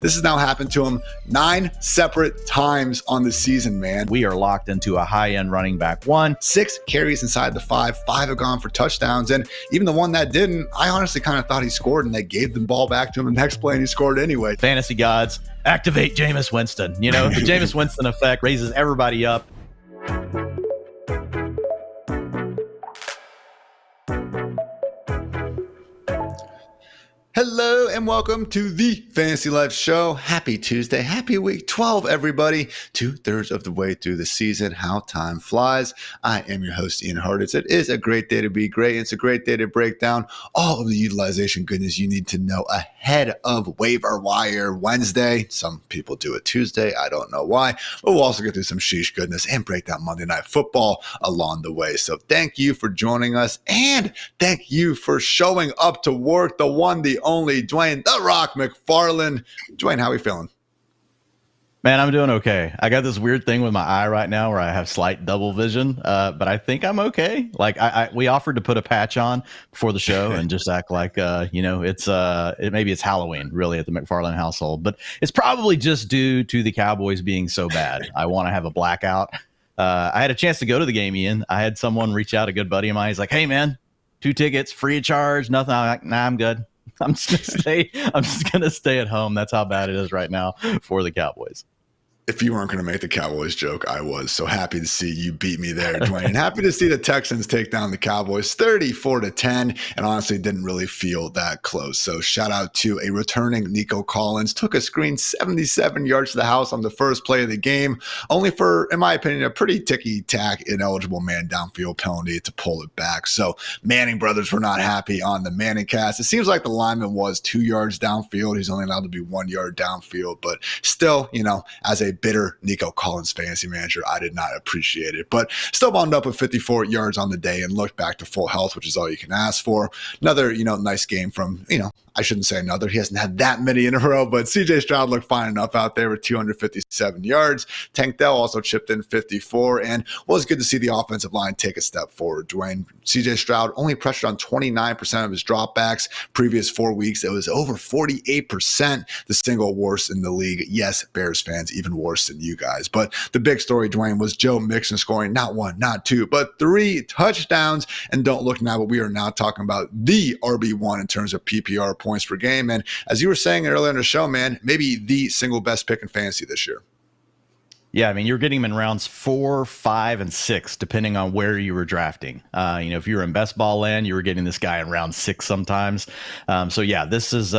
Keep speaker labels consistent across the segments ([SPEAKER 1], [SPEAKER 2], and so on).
[SPEAKER 1] This has now happened to him 9 separate times on the season, man.
[SPEAKER 2] We are locked into a high-end running back one.
[SPEAKER 1] 6 carries inside the 5 have gone for touchdowns. And even the one that didn't, I honestly kind of thought he scored, and they gave the ball back to him the next play, and he scored anyway.
[SPEAKER 2] Fantasy gods, activate Jameis Winston. You know, the Jameis Winston effect raises everybody up.
[SPEAKER 1] Hello and welcome to the Fantasy Life Show. Happy Tuesday. Happy week 12, everybody. 2/3 of the way through the season. How time flies. I am your host, Ian Hartitz. It is a great day to be great. It's a great day to break down all of the utilization goodness you need to know ahead of Waiver Wire Wednesday. Some people do it Tuesday. I don't know why. But we'll also get through some sheesh goodness and break down Monday Night Football along the way. So thank you for joining us, and thank you for showing up to work. The one, the only Dwain, the Rock McFarland. Dwain, how are we feeling?
[SPEAKER 2] Man, I'm doing okay. I got this weird thing with my eye right now where I have slight double vision, but I think I'm okay. Like we offered to put a patch on before the show and just act like maybe it's Halloween really at the McFarland household, but it's probably just due to the Cowboys being so bad. I want to have a blackout. I had a chance to go to the game, Ian. I had someone reach out, a good buddy of mine. He's like, "Hey, man, 2 tickets, free of charge, nothing." I'm like, "Nah, I'm good. I'm just gonna stay at home." That's how bad it is right now for the Cowboys.
[SPEAKER 1] If you weren't going to make the Cowboys joke, I was. So happy to see you beat me there, Dwain. Happy to see the Texans take down the Cowboys 34-10, and honestly didn't really feel that close. So shout out to a returning Nico Collins. Took a screen 77 yards to the house on the first play of the game, only for, in my opinion, a pretty ticky-tack ineligible man downfield penalty to pull it back. So Manning brothers were not happy on the Manning cast. It seems like the lineman was 2 yards downfield. He's only allowed to be 1 yard downfield, but still, as a bitter Nico Collins fantasy manager, I did not appreciate it, but still wound up with 54 yards on the day and looked back to full health, which is all you can ask for. Another, nice game from, I shouldn't say another. He hasn't had that many in a row, but CJ Stroud looked fine enough out there with 257 yards. Tank Dell also chipped in 54, and was good to see the offensive line take a step forward. Dwain, CJ Stroud only pressured on 29% of his dropbacks. Previous 4 weeks, it was over 48%, the single worst in the league. Yes, Bears fans, even worse than you guys. But the big story, Dwain, was Joe Mixon scoring not 1, not 2, but 3 touchdowns. And don't look now, but we are now talking about the RB1 in terms of PPR points per game. And as you were saying earlier in the show, man, maybe the single best pick in fantasy this year.
[SPEAKER 2] Yeah, I mean, you're getting him in rounds 4, 5, and 6, depending on where you were drafting. If you were in best ball land, you were getting this guy in round 6 sometimes. So yeah, this is,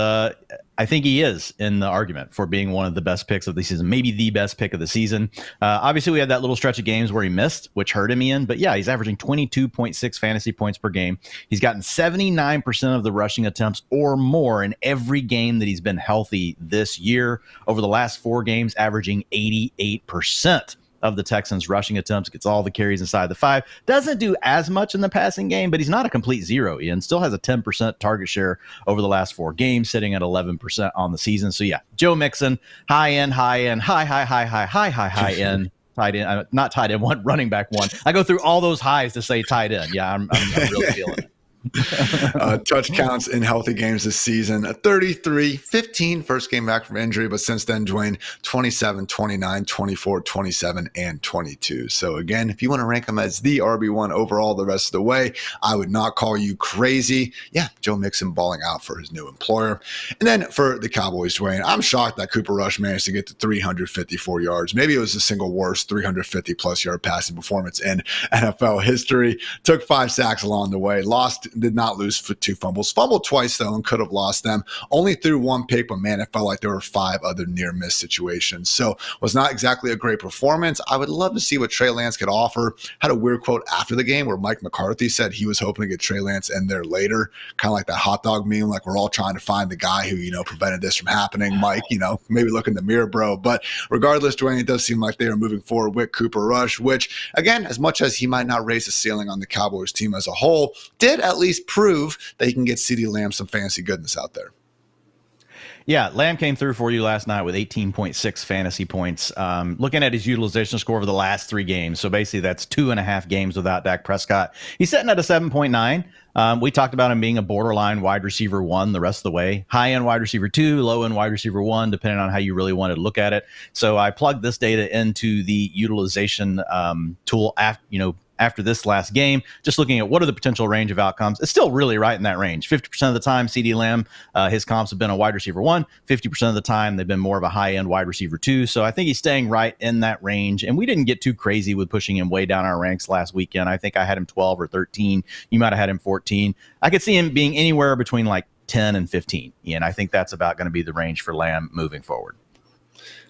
[SPEAKER 2] I think he is in the argument for being one of the best picks of the season, maybe the best pick of the season. Obviously, we had that little stretch of games where he missed, which hurt him in. But yeah, he's averaging 22.6 fantasy points per game. He's gotten 79% of the rushing attempts or more in every game that he's been healthy this year. Over the last 4 games, averaging 88% of the Texans' rushing attempts, gets all the carries inside the 5. Doesn't do as much in the passing game, but he's not a complete zero, Ian. Still has a 10% target share over the last 4 games, sitting at 11% on the season. So yeah, Joe Mixon, high end, high end, high end, tight end, not tight end one, running back one. I go through all those highs to say tight end. Yeah, I'm really feeling it.
[SPEAKER 1] Touch counts in healthy games this season, 33, 15 first game back from injury, but since then, Dwain, 27, 29, 24, 27, and 22. So again, if you want to rank him as the RB1 overall the rest of the way, I would not call you crazy. Yeah, Joe Mixon balling out for his new employer. And then for the Cowboys, Dwain, I'm shocked that Cooper Rush managed to get to 354 yards. Maybe it was the single worst 350 plus yard passing performance in NFL history. Took 5 sacks along the way, did not lose for 2 fumbles. Fumbled twice, though, and could have lost them. Only threw 1 pick, but man, it felt like there were 5 other near-miss situations. So was not exactly a great performance. I would love to see what Trey Lance could offer. Had a weird quote after the game where Mike McCarthy said he was hoping to get Trey Lance in there later. Kind of like that hot dog meme, like we're all trying to find the guy who, prevented this from happening. Mike, maybe look in the mirror, bro. But regardless, Dwayne, it does seem like they are moving forward with Cooper Rush, which, again, as much as he might not raise the ceiling on the Cowboys team as a whole, did at least prove that he can get CeeDee Lamb some fantasy goodness out there.
[SPEAKER 2] Yeah, Lamb came through for you last night with 18.6 fantasy points. Looking at his utilization score over the last 3 games, so basically that's 2.5 games without Dak Prescott. He's sitting at a 7.9. We talked about him being a borderline wide receiver 1 the rest of the way. High-end wide receiver 2, low-end wide receiver 1, depending on how you really wanted to look at it. So I plugged this data into the utilization tool after this last game, just looking at what are the potential range of outcomes. It's still really right in that range. 50% of the time, CeeDee Lamb, his comps have been a wide receiver 1. 50% of the time, they've been more of a high-end wide receiver 2. So I think he's staying right in that range. And we didn't get too crazy with pushing him way down our ranks last weekend. I think I had him 12 or 13. You might have had him 14. I could see him being anywhere between like 10 and 15. And I think that's about going to be the range for Lamb moving forward.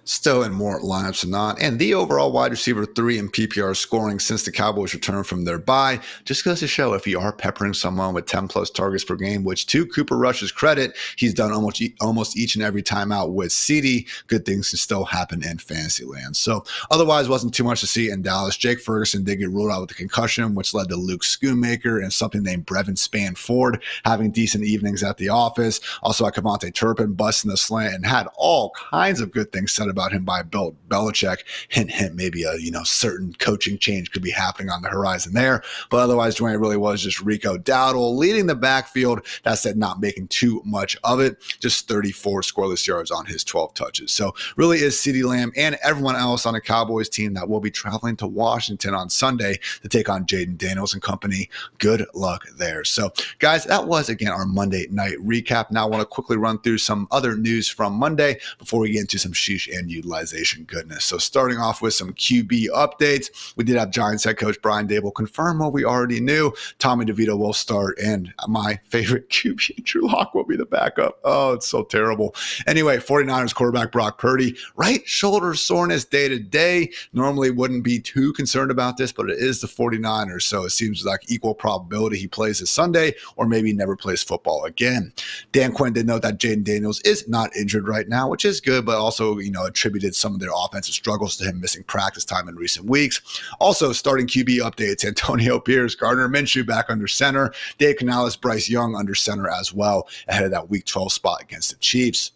[SPEAKER 1] Still in more lineups than not. And the overall wide receiver 3 in PPR scoring since the Cowboys returned from their bye just goes to show if you are peppering someone with 10 plus targets per game, which to Cooper Rush's credit, he's done almost each and every time out with CeeDee, good things can still happen in fantasy land. So otherwise wasn't too much to see in Dallas. Jake Ferguson did get ruled out with a concussion, which led to Luke Schoonmaker and something named Brevin Spann-Ford having decent evenings at the office. Also had Cavante Turpin busting the slant and had all kinds of good things said about him by Bill Belichick. Hint, maybe a certain coaching change could be happening on the horizon there. But otherwise, Dwain, it really was just Rico Dowdle leading the backfield. That said, not making too much of it. Just 34 scoreless yards on his 12 touches. So really is CeeDee Lamb and everyone else on the Cowboys team that will be traveling to Washington on Sunday to take on Jaden Daniels and company. Good luck there. So guys, that was again our Monday night recap. Now I want to quickly run through some other news from Monday before we get into some sheesh and utilization goodness. So starting off with some QB updates, we did have Giants head coach Brian Daboll confirm what we already knew. Tommy DeVito will start, and my favorite QB, Drew Lock, will be the backup. Oh, it's so terrible. Anyway, 49ers quarterback Brock Purdy, right shoulder soreness day to day. Normally wouldn't be too concerned about this, but it is the 49ers, so it seems like equal probability he plays this Sunday or maybe never plays football again. Dan Quinn did note that Jaden Daniels is not injured right now, which is good, but also, attributed some of their offensive struggles to him missing practice time in recent weeks. Also, starting QB updates, Antonio Pierce, Gardner Minshew back under center, Dave Canales, Bryce Young under center as well, ahead of that Week 12 spot against the Chiefs.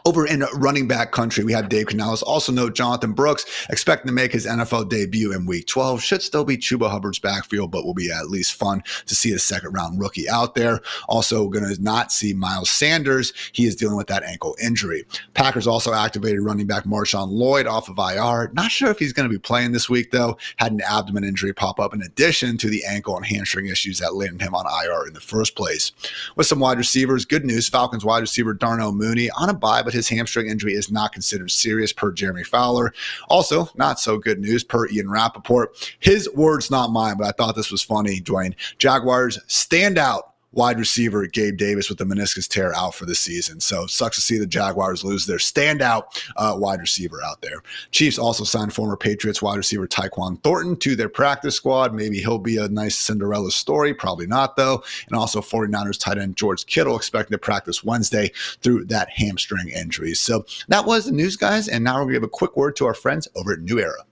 [SPEAKER 1] Over in running back country, we have Dave Canales. Also note Jonathan Brooks expecting to make his NFL debut in Week 12. Should still be Chuba Hubbard's backfield, but will be at least fun to see a second-round rookie out there. Also going to not see Miles Sanders. He is dealing with that ankle injury. Packers also activated running back Marshawn Lloyd off of IR. Not sure if he's going to be playing this week, though. Had an abdomen injury pop up in addition to the ankle and hamstring issues that landed him on IR in the first place. With some wide receivers, good news. Falcons wide receiver Darnell Mooney on a bye, but his hamstring injury is not considered serious per Jeremy Fowler. Also, not so good news per Ian Rappaport. His words, not mine, but I thought this was funny, Dwayne. Jaguars standout wide receiver Gabe Davis with the meniscus tear out for the season. So sucks to see the Jaguars lose their standout wide receiver out there. Chiefs also signed former Patriots wide receiver Tyquan Thornton to their practice squad. Maybe he'll be a nice Cinderella story. Probably not, though. And also 49ers tight end George Kittle expecting to practice Wednesday through that hamstring injury. So that was the news, guys. And now we're going to give a quick word to our friends over at New Era.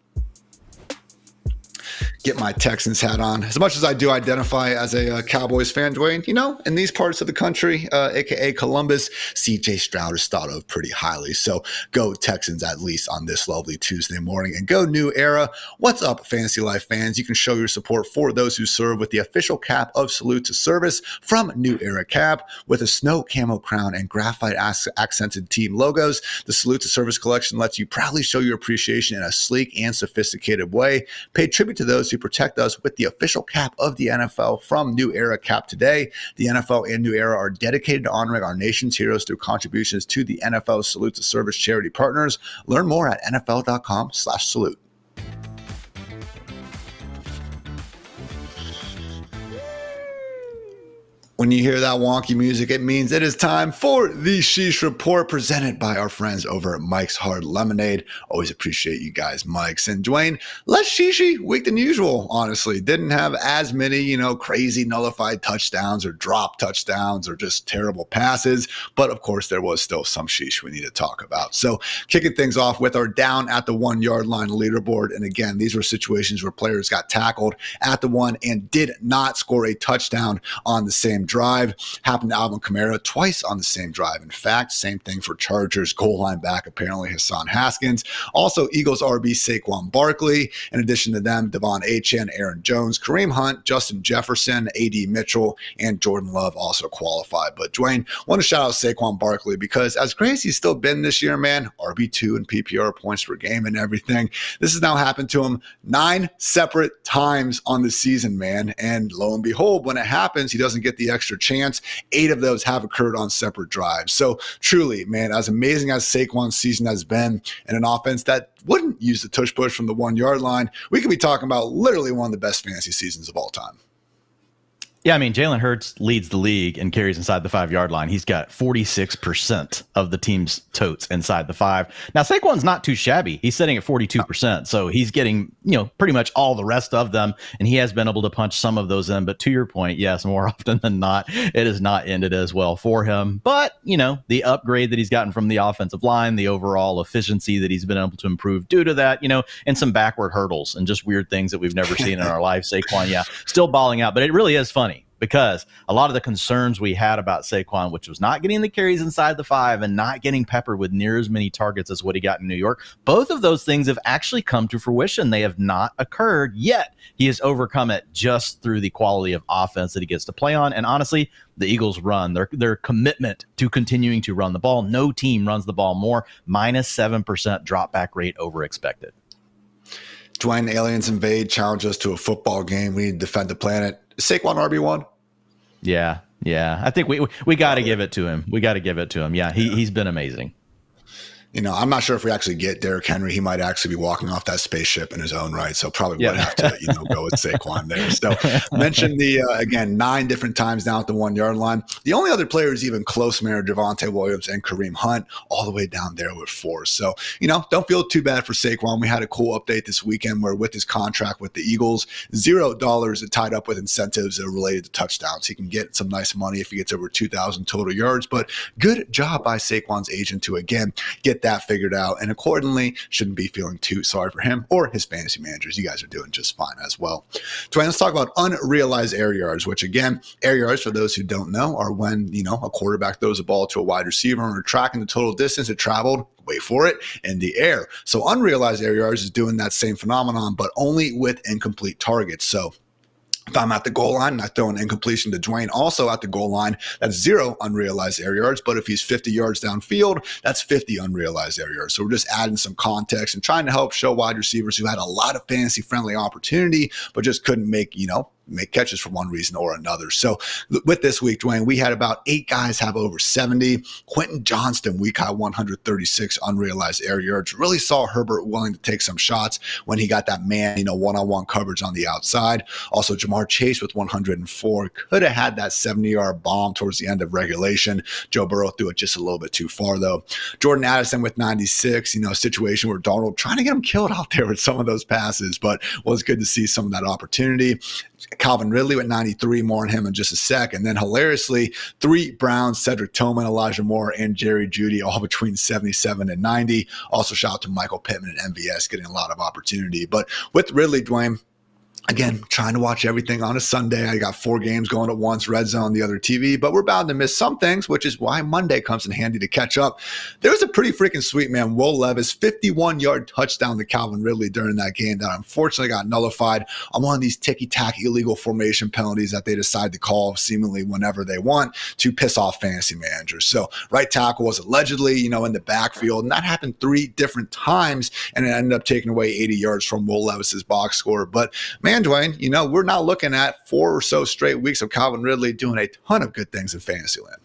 [SPEAKER 1] Get my Texans hat on. As much as I do identify as a Cowboys fan, Dwayne, in these parts of the country, aka Columbus, CJ Stroud is thought of pretty highly. So go Texans at least on this lovely Tuesday morning, and go New Era. What's up, Fantasy Life fans? You can show your support for those who serve with the official cap of Salute to Service from New Era Cap. With a snow camo crown and graphite accented team logos, the Salute to Service collection lets you proudly show your appreciation in a sleek and sophisticated way. Pay tribute to those who protect us with the official cap of the NFL from New Era Cap today. The NFL and New Era are dedicated to honoring our nation's heroes through contributions to the NFL Salute to Service charity partners. Learn more at nfl.com/salute. When you hear that wonky music, it means it is time for the Sheesh Report presented by our friends over at Mike's Hard Lemonade. Always appreciate you guys, Mike's. And Dwayne, less sheeshy week than usual, honestly. Didn't have as many, crazy nullified touchdowns or drop touchdowns or just terrible passes. But of course, there was still some sheesh we need to talk about. So kicking things off with our down at the 1 yard line leaderboard. And again, these were situations where players got tackled at the one and did not score a touchdown on the same drive. Happened to Alvin Kamara twice on the same drive. In fact, same thing for Chargers goal line back, apparently Hassan Haskins. Also, Eagles RB Saquon Barkley. In addition to them, Devon Achane, Aaron Jones, Kareem Hunt, Justin Jefferson, A.D. Mitchell, and Jordan Love also qualified. But Dwayne, want to shout out Saquon Barkley because as great as he's still been this year, man, RB2 and PPR points per game and everything, this has now happened to him 9 separate times on the season, man. And lo and behold, when it happens, he doesn't get the extra chance. 8 of those have occurred on separate drives. So truly, man, as amazing as Saquon's season has been in an offense that wouldn't use the tush push from the 1-yard line, we could be talking about literally one of the best fantasy seasons of all time.
[SPEAKER 2] Yeah, I mean, Jalen Hurts leads the league in carries inside the 5-yard line. He's got 46% of the team's totes inside the 5. Now, Saquon's not too shabby. He's sitting at 42%, so he's getting, pretty much all the rest of them, and he has been able to punch some of those in. But to your point, yes, more often than not, it has not ended as well for him. But, the upgrade that he's gotten from the offensive line, the overall efficiency that he's been able to improve due to that, and some backward hurdles and just weird things that we've never seen in our life. Saquon, yeah, still balling out, but it really is funny. Because a lot of the concerns we had about Saquon, which was not getting the carries inside the 5 and not getting peppered with near as many targets as what he got in New York, both of those things have actually come to fruition. They have not occurred yet. He has overcome it just through the quality of offense that he gets to play on. And honestly, the Eagles run their commitment to continuing to run the ball. No team runs the ball more. -7% drop back rate over expected.
[SPEAKER 1] Dwayne, aliens invade, challenge us to a football game. We defend the planet. Is Saquon RB1?
[SPEAKER 2] Yeah. I think we got to give it to him. Yeah, he's been amazing.
[SPEAKER 1] I'm not sure if we actually get Derrick Henry. He might actually be walking off that spaceship in his own right. So probably would have to, go with Saquon there. So mentioned again, 9 different times down at the 1-yard line. The only other players even close, man, are Javonte Williams and Kareem Hunt, all the way down there with 4. So, don't feel too bad for Saquon. We had a cool update this weekend where with his contract with the Eagles, $0 tied up with incentives that are related to touchdowns. He can get some nice money if he gets over 2,000 total yards. But good job by Saquon's agent to, again, get that figured out, and accordingly shouldn't be feeling too sorry for him or his fantasy managers. You guys are doing just fine as well. Dwayne, let's talk about unrealized air yards, which again, air yards, for those who don't know, are when a quarterback throws a ball to a wide receiver and we're tracking the total distance it traveled, wait for it, in the air. So unrealized air yards is doing that same phenomenon, but only with incomplete targets. So if I'm at the goal line and I throw an incompletion to Dwayne, also at the goal line, that's 0 unrealized air yards. But if he's 50 yards downfield, that's 50 unrealized air yards. So we're just adding some context and trying to help show wide receivers who had a lot of fantasy-friendly opportunity, but just couldn't make catches for one reason or another. So with this week, Dwayne, we had about 8 guys have over 70. Quentin Johnston, week high 136 unrealized air yards. Really saw Herbert willing to take some shots when he got that man, one-on-one coverage on the outside. Also, Jamar Chase with 104 could have had that 70-yard bomb towards the end of regulation. Joe Burrow threw it just a little bit too far, though. Jordan Addison with 96, a situation where Darnold trying to get him killed out there with some of those passes, but was good to see some of that opportunity. Calvin Ridley with 93, more on him in just a sec. And then hilariously, 3 Browns, Cedric Tillman, Elijah Moore, and Jerry Jeudy, all between 77 and 90. Also shout out to Michael Pittman and MVS getting a lot of opportunity. But with Ridley, Dwayne, again, trying to watch everything on a Sunday. I got 4 games going at once, Red Zone, the other TV, but we're bound to miss some things, which is why Monday comes in handy to catch up. There was a pretty freaking sweet, man, Will Levis, 51-yard touchdown to Calvin Ridley during that game that unfortunately got nullified on one of these ticky-tack illegal formation penalties that they decide to call seemingly whenever they want to piss off fantasy managers. So right tackle was allegedly, in the backfield, and that happened 3 different times, and it ended up taking away 80 yards from Will Levis's box score. But man, Dwayne, we're now looking at 4 or so straight weeks of Calvin Ridley doing a ton of good things in Fantasyland.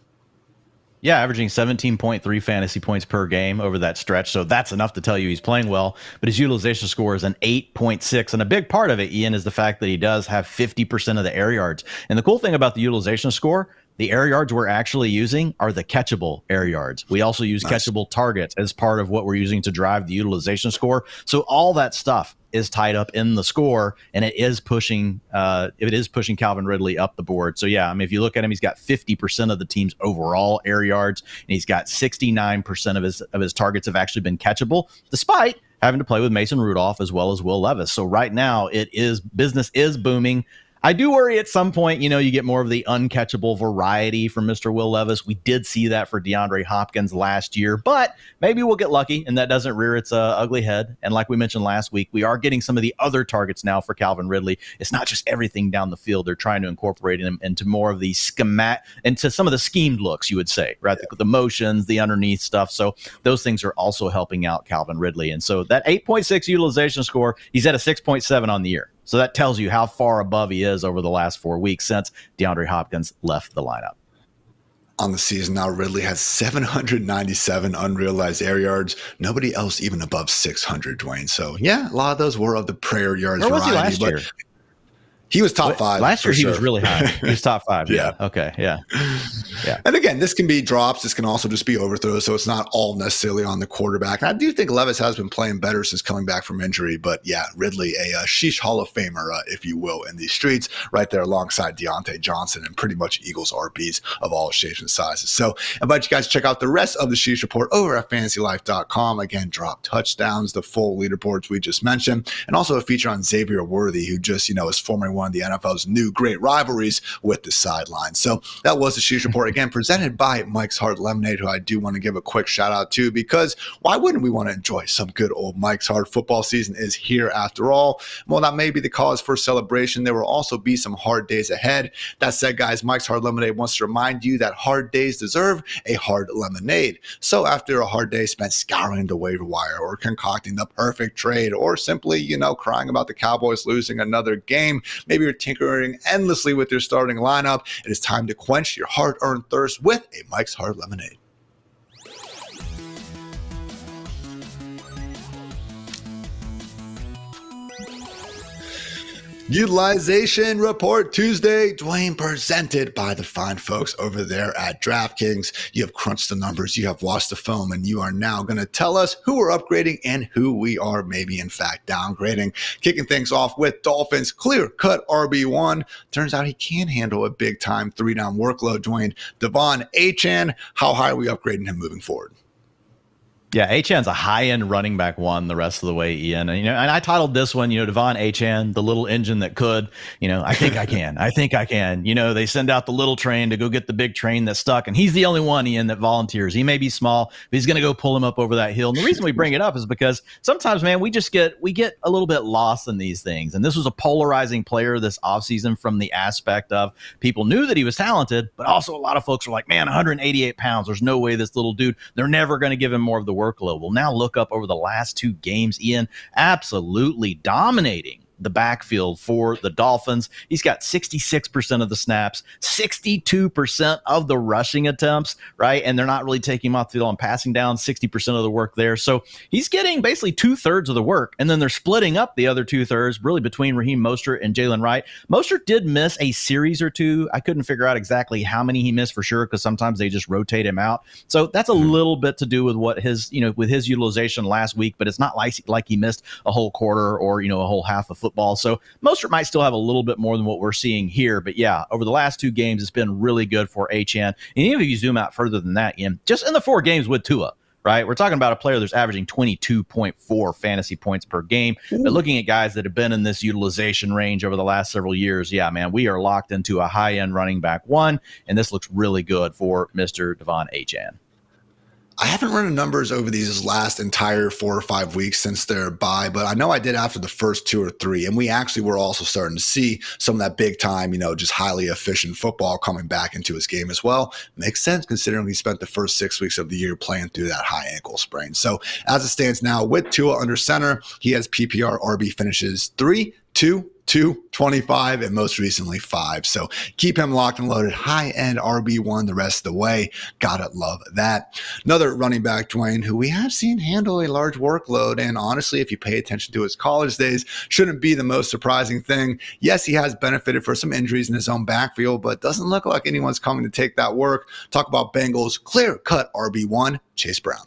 [SPEAKER 2] Yeah, averaging 17.3 fantasy points per game over that stretch. So that's enough to tell you he's playing well. But his utilization score is an 8.6. And a big part of it, Ian, is the fact that he does have 50% of the air yards. And the cool thing about the utilization score, the air yards we're actually using are the catchable air yards. We also use catchable targets as part of what we're using to drive the utilization score. So all that stuff is tied up in the score, and it is pushing Calvin Ridley up the board. So yeah, I mean, if you look at him, he's got 50% of the team's overall air yards, and he's got 69% of his targets have actually been catchable, despite having to play with Mason Rudolph as well as Will Levis. So right now, business is booming. I do worry at some point, you know, you get more of the uncatchable variety from Mr. Will Levis. We did see that for DeAndre Hopkins last year, but maybe we'll get lucky and that doesn't rear its ugly head. And like we mentioned last week, we are getting some of the other targets now for Calvin Ridley. It's not just everything down the field. They're trying to incorporate him into more of the into some of the schemed looks, you would say, right? The motions, the underneath stuff. So those things are also helping out Calvin Ridley. And so that 8.6 utilization score, he's at a 6.7 on the year. So that tells you how far above he is over the last 4 weeks since DeAndre Hopkins left the lineup.
[SPEAKER 1] On the season now, Ridley has 797 unrealized air yards. Nobody else even above 600, Dwayne. So, yeah, a lot of those were of the prayer yards
[SPEAKER 2] variety. Where was
[SPEAKER 1] he last
[SPEAKER 2] year?
[SPEAKER 1] He was top 5.
[SPEAKER 2] Last year, he was really high. He was top 5. Yeah. Okay. Yeah.
[SPEAKER 1] Yeah. And again, this can be drops. This can also just be overthrows. So it's not all necessarily on the quarterback. And I do think Levis has been playing better since coming back from injury. But yeah, Ridley, a Sheesh Hall of Famer, if you will, in these streets, right there alongside Deontay Johnson and pretty much Eagles RBs of all shapes and sizes. So I invite you guys to check out the rest of the Sheesh Report over at FantasyLife.com. Again, drop touchdowns, the full leaderboards we just mentioned, and also a feature on Xavier Worthy, who just, is forming one of the NFL's new great rivalries with the sideline. So that was the Sheesh Report, again, presented by Mike's Hard Lemonade, who I do want to give a quick shout out to, because why wouldn't we want to enjoy some good old Mike's Hard? Football season is here after all. Well, that may be the cause for celebration. There will also be some hard days ahead. That said, guys, Mike's Hard Lemonade wants to remind you that hard days deserve a hard lemonade. So after a hard day spent scouring the waiver wire or concocting the perfect trade, or simply, crying about the Cowboys losing another game, maybe you're tinkering endlessly with your starting lineup, it is time to quench your hard-earned thirst with a Mike's Hard Lemonade. Utilization Report Tuesday, Dwayne, presented by the fine folks over there at DraftKings. You have crunched the numbers, you have watched the film, and you are now going to tell us who we're upgrading and who we are maybe in fact downgrading. Kicking things off with Dolphins clear-cut RB1. Turns out he can handle a big-time 3-down workload, Dwayne. Devon Achane, how high are we upgrading him moving forward?
[SPEAKER 2] Yeah, Achane's a high-end running back one the rest of the way, Ian. And, and I titled this one, Devon Achane, the little engine that could, I think I can. I think I can. They send out the little train to go get the big train that's stuck. And he's the only one, Ian, that volunteers. He may be small, but he's going to go pull him up over that hill. And the reason we bring it up is because sometimes, man, we get a little bit lost in these things. And this was a polarizing player this offseason from the aspect of people knew that he was talented, but also a lot of folks were like, man, 188 pounds. There's no way this little dude, they're never going to give him more of the workload. Well, now look up over the last 2 games, Ian, absolutely dominating the backfield for the Dolphins. He's got 66% of the snaps, 62% of the rushing attempts, right? And they're not really taking him off the field on passing down, 60% of the work there. So he's getting basically 2/3 of the work, and then they're splitting up the other 2/3 really between Raheem Mostert and Jalen Wright. Mostert did miss a series or two. I couldn't figure out exactly how many he missed for sure, because sometimes they just rotate him out. So that's a little bit to do with what his, with his utilization last week, but it's not like he missed a whole quarter or, a whole half of football. So Mostert might still have a little bit more than what we're seeing here. But yeah, over the last 2 games, it's been really good for Achane. And even if you zoom out further than that, Ian, just in the 4 games with Tua, right? We're talking about a player that's averaging 22.4 fantasy points per game. Ooh. But looking at guys that have been in this utilization range over the last several years, yeah, man, we are locked into a high-end running back one, and this looks really good for Mr. Devon Achane.
[SPEAKER 1] I haven't run the numbers over these last entire 4 or 5 weeks since their bye, but I know I did after the first 2 or 3. And we actually were also starting to see some of that big time, just highly efficient football coming back into his game as well. Makes sense considering he spent the first 6 weeks of the year playing through that high ankle sprain. So as it stands now with Tua under center, he has PPR RB finishes 3, 2, 2, 25, and most recently 5. So keep him locked and loaded. High-end RB1 the rest of the way. Gotta love that. Another running back, Dwayne, who we have seen handle a large workload, and honestly, if you pay attention to his college days, shouldn't be the most surprising thing. Yes, he has benefited for some injuries in his own backfield, but doesn't look like anyone's coming to take that work. Talk about Bengals clear-cut RB1, Chase Brown.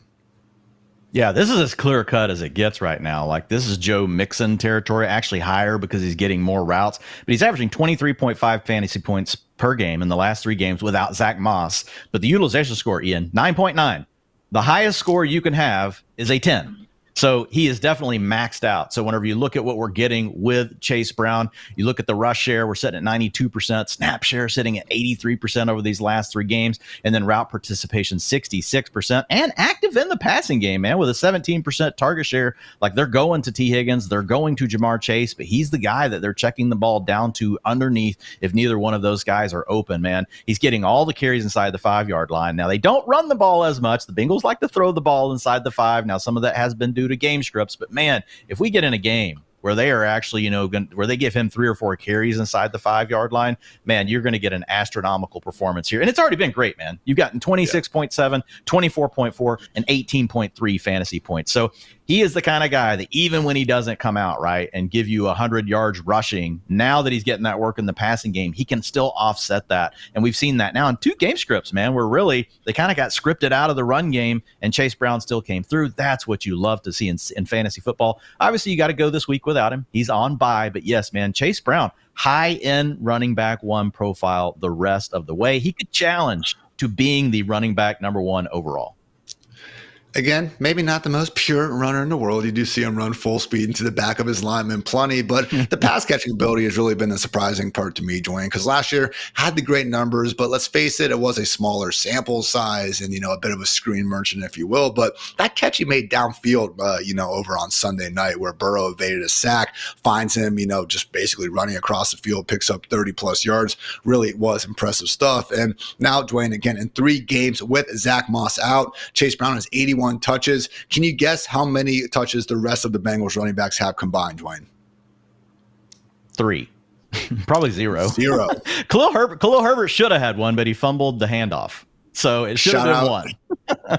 [SPEAKER 2] Yeah, this is as clear cut as it gets right now. Like, this is Joe Mixon territory, actually higher because he's getting more routes, but he's averaging 23.5 fantasy points per game in the last 3 games without Zach Moss. But the utilization score, Ian, 9.9. The highest score you can have is a 10. So he is definitely maxed out. So whenever you look at what we're getting with Chase Brown, you look at the rush share, we're sitting at 92%, snap share sitting at 83% over these last 3 games, and then route participation 66%, and active in the passing game, man, with a 17% target share. Like, they're going to T. Higgins, they're going to Jamar Chase, but he's the guy that they're checking the ball down to underneath if neither one of those guys are open, man. He's getting all the carries inside the 5-yard line. Now, they don't run the ball as much. The Bengals like to throw the ball inside the 5. Now, some of that has been due to game scripts, but man, if we get in a game where they are actually, where they give him 3 or 4 carries inside the 5-yard line, man, you're going to get an astronomical performance here. And it's already been great, man. You've gotten 26.7, 24.4, and 18.3 fantasy points. So he is the kind of guy that even when he doesn't come out right and give you 100 yards rushing, now that he's getting that work in the passing game, he can still offset that. And we've seen that now in 2 game scripts, man, where really they kind of got scripted out of the run game and Chase Brown still came through. That's what you love to see in fantasy football. Obviously, you got to go this week without him. He's on bye, but yes, man, Chase Brown, high-end running back 1 profile the rest of the way. He could challenge to being the running back number 1 overall.
[SPEAKER 1] Again, maybe not the most pure runner in the world. You do see him run full speed into the back of his lineman plenty, but the pass catching ability has really been the surprising part to me, Dwayne, because last year had the great numbers, but let's face it, it was a smaller sample size and, a bit of a screen merchant, if you will. But that catch he made downfield, over on Sunday night where Burrow evaded a sack, finds him, just basically running across the field, picks up 30 plus yards, really was impressive stuff. And now, Dwayne, again, in 3 games with Zach Moss out, Chase Brown has 81 touches. Can you guess how many touches the rest of the Bengals running backs have combined, Dwayne?
[SPEAKER 2] 3. Probably 0.
[SPEAKER 1] 0.
[SPEAKER 2] Khalil Herbert should have had 1, but he fumbled the handoff. So it should have been 1.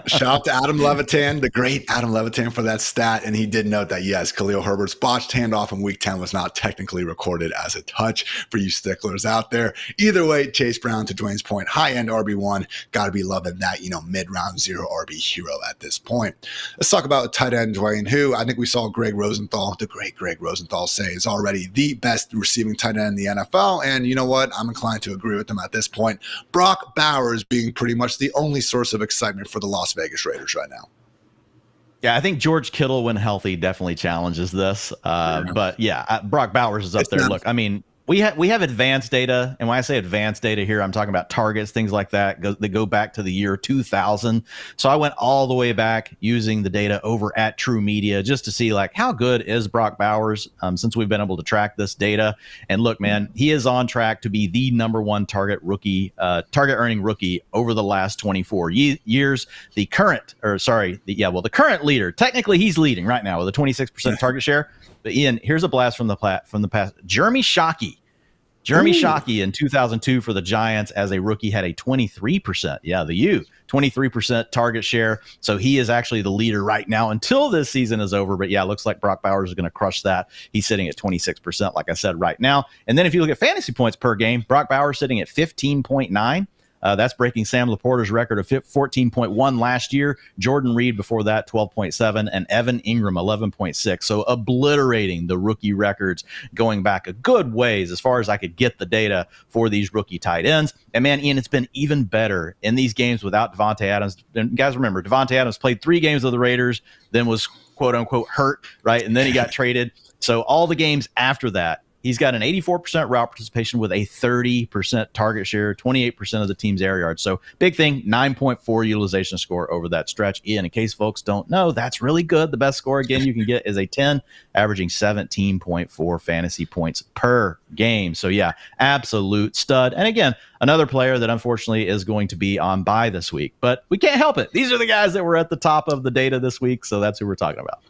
[SPEAKER 1] Shout out to Adam Levitan, the great Adam Levitan, for that stat. And he did note that, yes, Khalil Herbert's botched handoff in week 10 was not technically recorded as a touch for you sticklers out there. Either way, Chase Brown, to Dwayne's point, high-end RB1, got to be loving that, mid-round 0 RB hero at this point. Let's talk about a tight end, Dwayne, who I think we saw Greg Rosenthal, the great Greg Rosenthal, say is already the best receiving tight end in the NFL. And you know what? I'm inclined to agree with him at this point. Brock Bowers being pretty much the only source of excitement for the Las Vegas Raiders right now.
[SPEAKER 2] Yeah, I think George Kittle, when healthy, definitely challenges this. But yeah, Brock Bowers is up there. Look, I mean, we have advanced data, and when I say advanced data here, I'm talking about targets, things like that. They go back to the year 2000. So I went all the way back using the data over at True Media just to see like how good is Brock Bowers since we've been able to track this data. And look, man, he is on track to be the number 1 target earning rookie over the last 24 years. The current leader. Technically, he's leading right now with a 26% target share. But Ian, here's a blast from the past. Jeremy Shockey. Shockey in 2002 for the Giants as a rookie had a 23%. Yeah, 23% target share. So he is actually the leader right now until this season is over. But yeah, it looks like Brock Bowers is going to crush that. He's sitting at 26%, like I said, right now. And then if you look at fantasy points per game, Brock Bowers sitting at 15.9. That's breaking Sam Laporta's record of 14.1 last year. Jordan Reed before that, 12.7, and Evan Ingram, 11.6. So obliterating the rookie records going back a good ways as far as I could get the data for these rookie tight ends. And man, Ian, it's been even better in these games without Devontae Adams. And guys, remember, Devontae Adams played 3 games of the Raiders, then was quote unquote hurt, right? And then he got traded. So all the games after that, he's got an 84% route participation with a 30% target share, 28% of the team's air yards. So big thing, 9.4 utilization score over that stretch. Ian, in case folks don't know, that's really good. The best score, again, you can get is a 10, averaging 17.4 fantasy points per game. So yeah, absolute stud. And again, another player that unfortunately is going to be on bye this week, but we can't help it. These are the guys that were at the top of the data this week. So that's who we're talking about.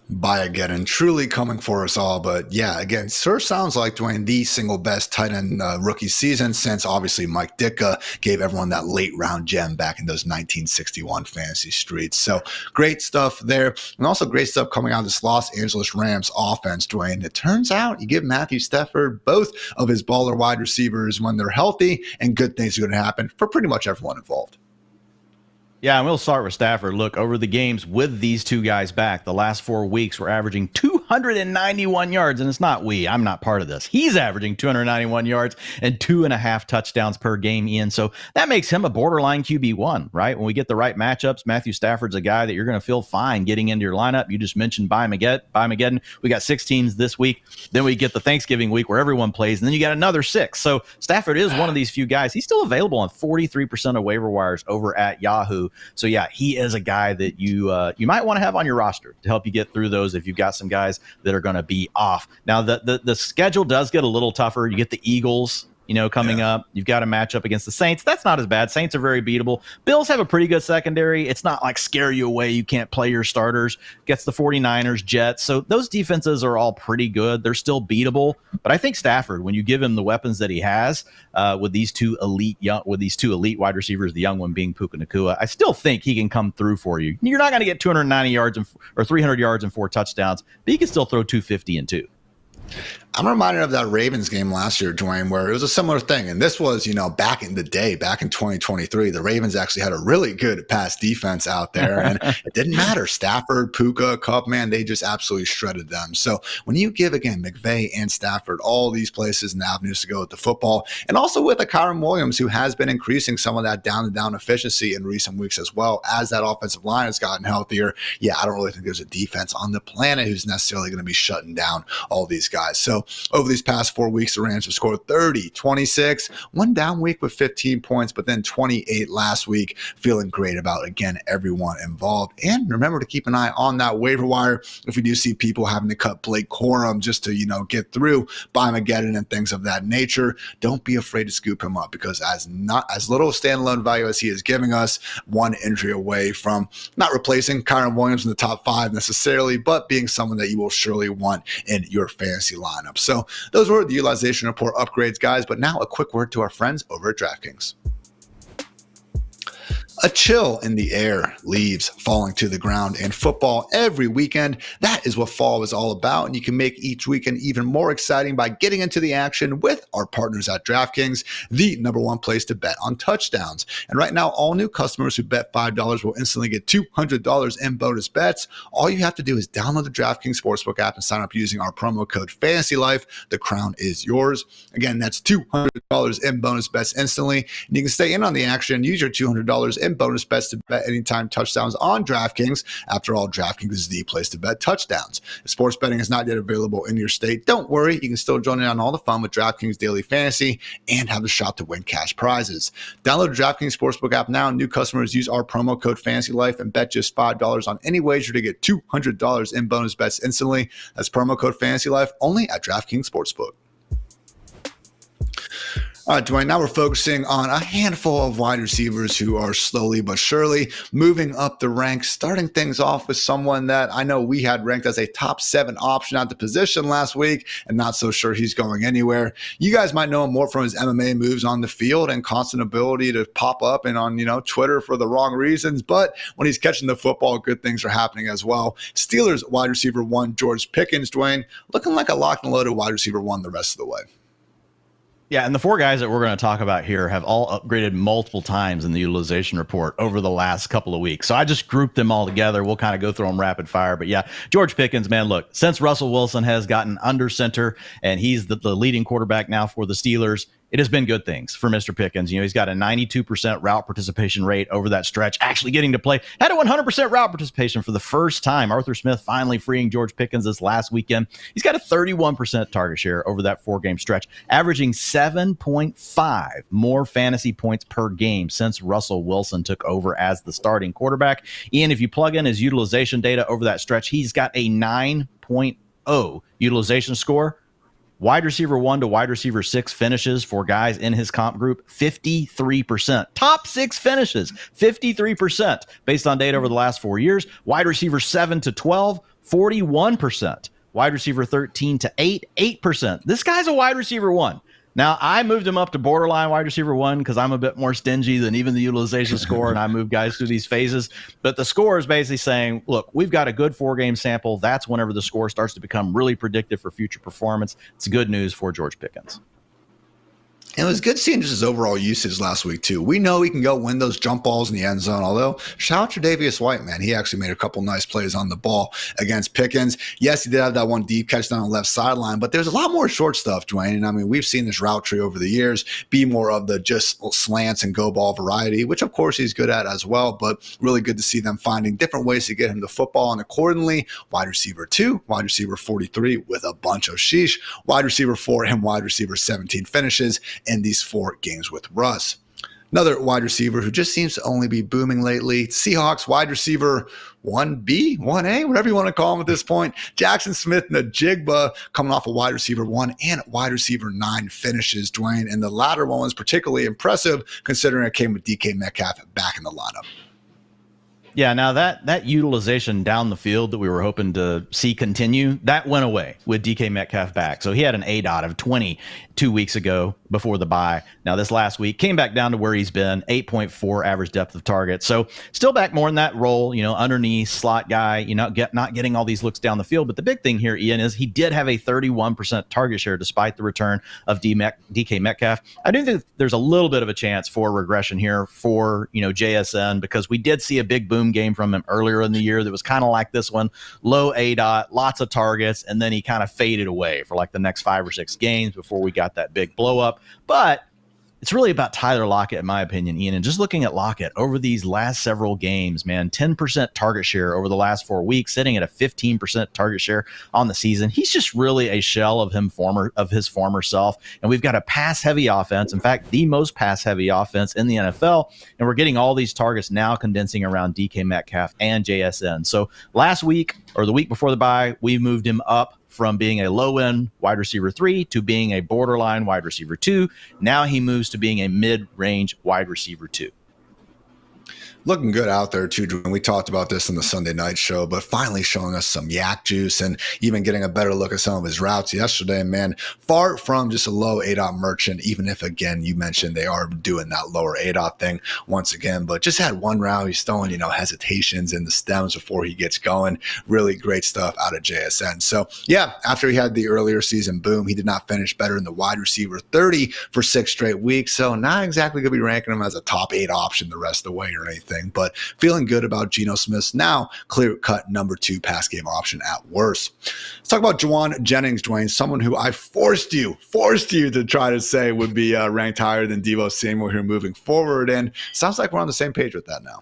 [SPEAKER 1] By again and truly coming for us all. But yeah, again, sure sounds like, Dwayne, the single best tight end rookie season since obviously Mike Ditka gave everyone that late round gem back in those 1961 fantasy streets. So great stuff there. And also great stuff coming out of this Los Angeles Rams offense, Dwayne. It turns out you give Matthew Stafford both of his baller wide receivers when they're healthy, and good things are going to happen for pretty much everyone involved.
[SPEAKER 2] Yeah, and we'll start with Stafford. Look, over the games with these two guys back, the last 4 weeks, we're averaging 291 yards, and it's not I'm not part of this. He's averaging 291 yards and 2.5 touchdowns per game, Ian. So that makes him a borderline QB1, right? When we get the right matchups, Matthew Stafford's a guy that you're going to feel fine getting into your lineup. You just mentioned Buymageddon. We got 6 teams this week. Then we get the Thanksgiving week where everyone plays, and then you got another 6. So Stafford is one of these few guys. He's still available on 43% of waiver wires over at Yahoo. So yeah, he is a guy that you might want to have on your roster to help you get through those if you've got some guys that are going to be off. Now the schedule does get a little tougher. You get the Eagles, coming up. You've got a matchup against the Saints. That's not as bad. Saints are very beatable. Bills have a pretty good secondary. It's not like scare you away. You can't play your starters. Gets the 49ers, Jets. So those defenses are all pretty good. They're still beatable. But I think Stafford, when you give him the weapons that he has, with these two elite wide receivers, the young one being Puka Nacua, I still think he can come through for you. You're not going to get 290 yards or 300 yards and 4 touchdowns, but he can still throw 250 and 2.
[SPEAKER 1] I'm reminded of that Ravens game last year, Dwayne, where it was a similar thing. And this was, back in the day, back in 2023, the Ravens actually had a really good pass defense out there. And it didn't matter. Stafford, Puka, Kupp, man, they just absolutely shredded them. So when you give, again, McVay and Stafford all these places and avenues to go with the football, and also with a Kyren Williams, who has been increasing some of that down-to-down efficiency in recent weeks as well, as that offensive line has gotten healthier, I don't really think there's a defense on the planet who's necessarily going to be shutting down all these guys. So over these past 4 weeks, the Rams have scored 30, 26, one down week with 15 points, but then 28 last week. Feeling great about, again, everyone involved. And remember to keep an eye on that waiver wire if we do see people having to cut Blake Corum just to, get through Buymageddon and things of that nature. Don't be afraid to scoop him up, because as little standalone value as he is giving us, one injury away from not replacing Kyren Williams in the top 5 necessarily, but being someone that you will surely want in your fantasy lineup. So those were the utilization report upgrades, guys. But now a quick word to our friends over at DraftKings. A chill in the air, leaves falling to the ground, and football every weekend. That is what fall is all about, and you can make each weekend even more exciting by getting into the action with our partners at DraftKings, the #1 place to bet on touchdowns. And right now, all new customers who bet $5 will instantly get $200 in bonus bets. All you have to do is download the DraftKings Sportsbook app and sign up using our promo code FantasyLife. The crown is yours. Again, that's $200 in bonus bets instantly, and you can stay in on the action. Use your $200 in bonus bets to bet anytime touchdowns on DraftKings. After all, DraftKings is the place to bet touchdowns. If sports betting is not yet available in your state, don't worry. You can still join in on all the fun with DraftKings Daily Fantasy and have a shot to win cash prizes. Download the DraftKings Sportsbook app now. New customers use our promo code FantasyLife and bet just $5 on any wager to get $200 in bonus bets instantly. That's promo code FantasyLife only at DraftKings Sportsbook. All right, Dwayne, now we're focusing on a handful of wide receivers who are slowly but surely moving up the ranks, starting things off with someone that I know we had ranked as a top 7 option at the position last week, and not so sure he's going anywhere. You guys might know him more from his MMA moves on the field and constant ability to pop up and on, Twitter for the wrong reasons, but when he's catching the football, good things are happening as well. Steelers wide receiver 1, George Pickens, Dwayne, looking like a locked and loaded wide receiver 1 the rest of the way.
[SPEAKER 2] Yeah, and the 4 guys that we're going to talk about here have all upgraded multiple times in the utilization report over the last couple of weeks. So I just grouped them all together. We'll kind of go through them rapid fire. But yeah, George Pickens, man, look, since Russell Wilson has gotten under center and he's the leading quarterback now for the Steelers, it has been good things for Mr. Pickens. He's got a 92% route participation rate over that stretch, actually getting to play. Had a 100% route participation for the first time. Arthur Smith finally freeing George Pickens this last weekend. He's got a 31% target share over that 4-game stretch, averaging 7.5 more fantasy points per game since Russell Wilson took over as the starting quarterback. Ian, if you plug in his utilization data over that stretch, he's got a 9.0 utilization score. Wide receiver 1 to wide receiver 6 finishes for guys in his comp group, 53%. Top 6 finishes, 53% based on data over the last 4 years. Wide receiver 7 to 12, 41%. Wide receiver 13 to 8, 8%. This guy's a wide receiver 1. Now, I moved him up to borderline wide receiver 1 because I'm a bit more stingy than even the utilization score, and I move guys through these phases. But the score is basically saying, look, we've got a good 4-game sample. That's whenever the score starts to become really predictive for future performance. It's good news for George Pickens.
[SPEAKER 1] And it was good seeing just his overall usage last week, too. We know he can go win those jump balls in the end zone, although shout out to Tre'Davious White, man. He actually made a couple nice plays on the ball against Pickens. Yes, he did have that one deep catch down the left sideline, but there's a lot more short stuff, Dwayne. And I mean, we've seen this route tree over the years be more of the just slants and go ball variety, which of course he's good at as well, but really good to see them finding different ways to get him the football. And accordingly, wide receiver 2, wide receiver 43 with a bunch of sheesh, wide receiver 4, and wide receiver 17 finishes in these 4 games with Russ. Another wide receiver who just seems to only be booming lately, Seahawks wide receiver 1B, 1A, whatever you want to call him at this point, Jaxon Smith-Njigba, coming off a wide receiver 1 and wide receiver 9 finishes, Dwayne. And the latter one was particularly impressive considering it came with DK Metcalf back in the lineup.
[SPEAKER 2] Yeah, now that utilization down the field that we were hoping to see continue, that went away with DK Metcalf back. So he had an ADOT of 20 2 weeks ago before the bye. Now this last week came back down to where he's been, 8.4 average depth of target. So still back more in that role, underneath slot guy, not getting all these looks down the field. But the big thing here, Ian, is he did have a 31% target share despite the return of DK Metcalf. I do think there's a little bit of a chance for regression here for, JSN, because we did see a big boom game from him earlier in the year that was kind of like this one, low ADOT, lots of targets, and then he kind of faded away for like the next 5 or 6 games before we got that big blow up. But it's really about Tyler Lockett, in my opinion, Ian. And just looking at Lockett over these last several games, man, 10% target share over the last 4 weeks, sitting at a 15% target share on the season. He's just really a shell of his former self. And we've got a pass-heavy offense. In fact, the most pass-heavy offense in the NFL. And we're getting all these targets now condensing around DK Metcalf and JSN. So last week, or the week before the bye, we moved him up from being a low-end wide receiver 3 to being a borderline wide receiver 2. Now he moves to being a mid-range wide receiver 2.
[SPEAKER 1] Looking good out there, too, Drew. We talked about this in the Sunday night show, but finally showing us some yak juice and even getting a better look at some of his routes yesterday, man. Far from just a low ADOT merchant, even if, again, you mentioned they are doing that lower ADOT thing once again, but just had one route. He's throwing, hesitations in the stems before he gets going. Really great stuff out of JSN. So, yeah, after he had the earlier season boom, he did not finish better in the wide receiver 30 for 6 straight weeks. So, not exactly going to be ranking him as a top 8 option the rest of the way or anything. But feeling good about Geno Smith's now clear-cut number 2 pass game option at worst. Let's talk about Jauan Jennings, Dwayne, someone who I forced you to try to say would be ranked higher than Deebo Samuel here moving forward. And sounds like we're on the same page with that now.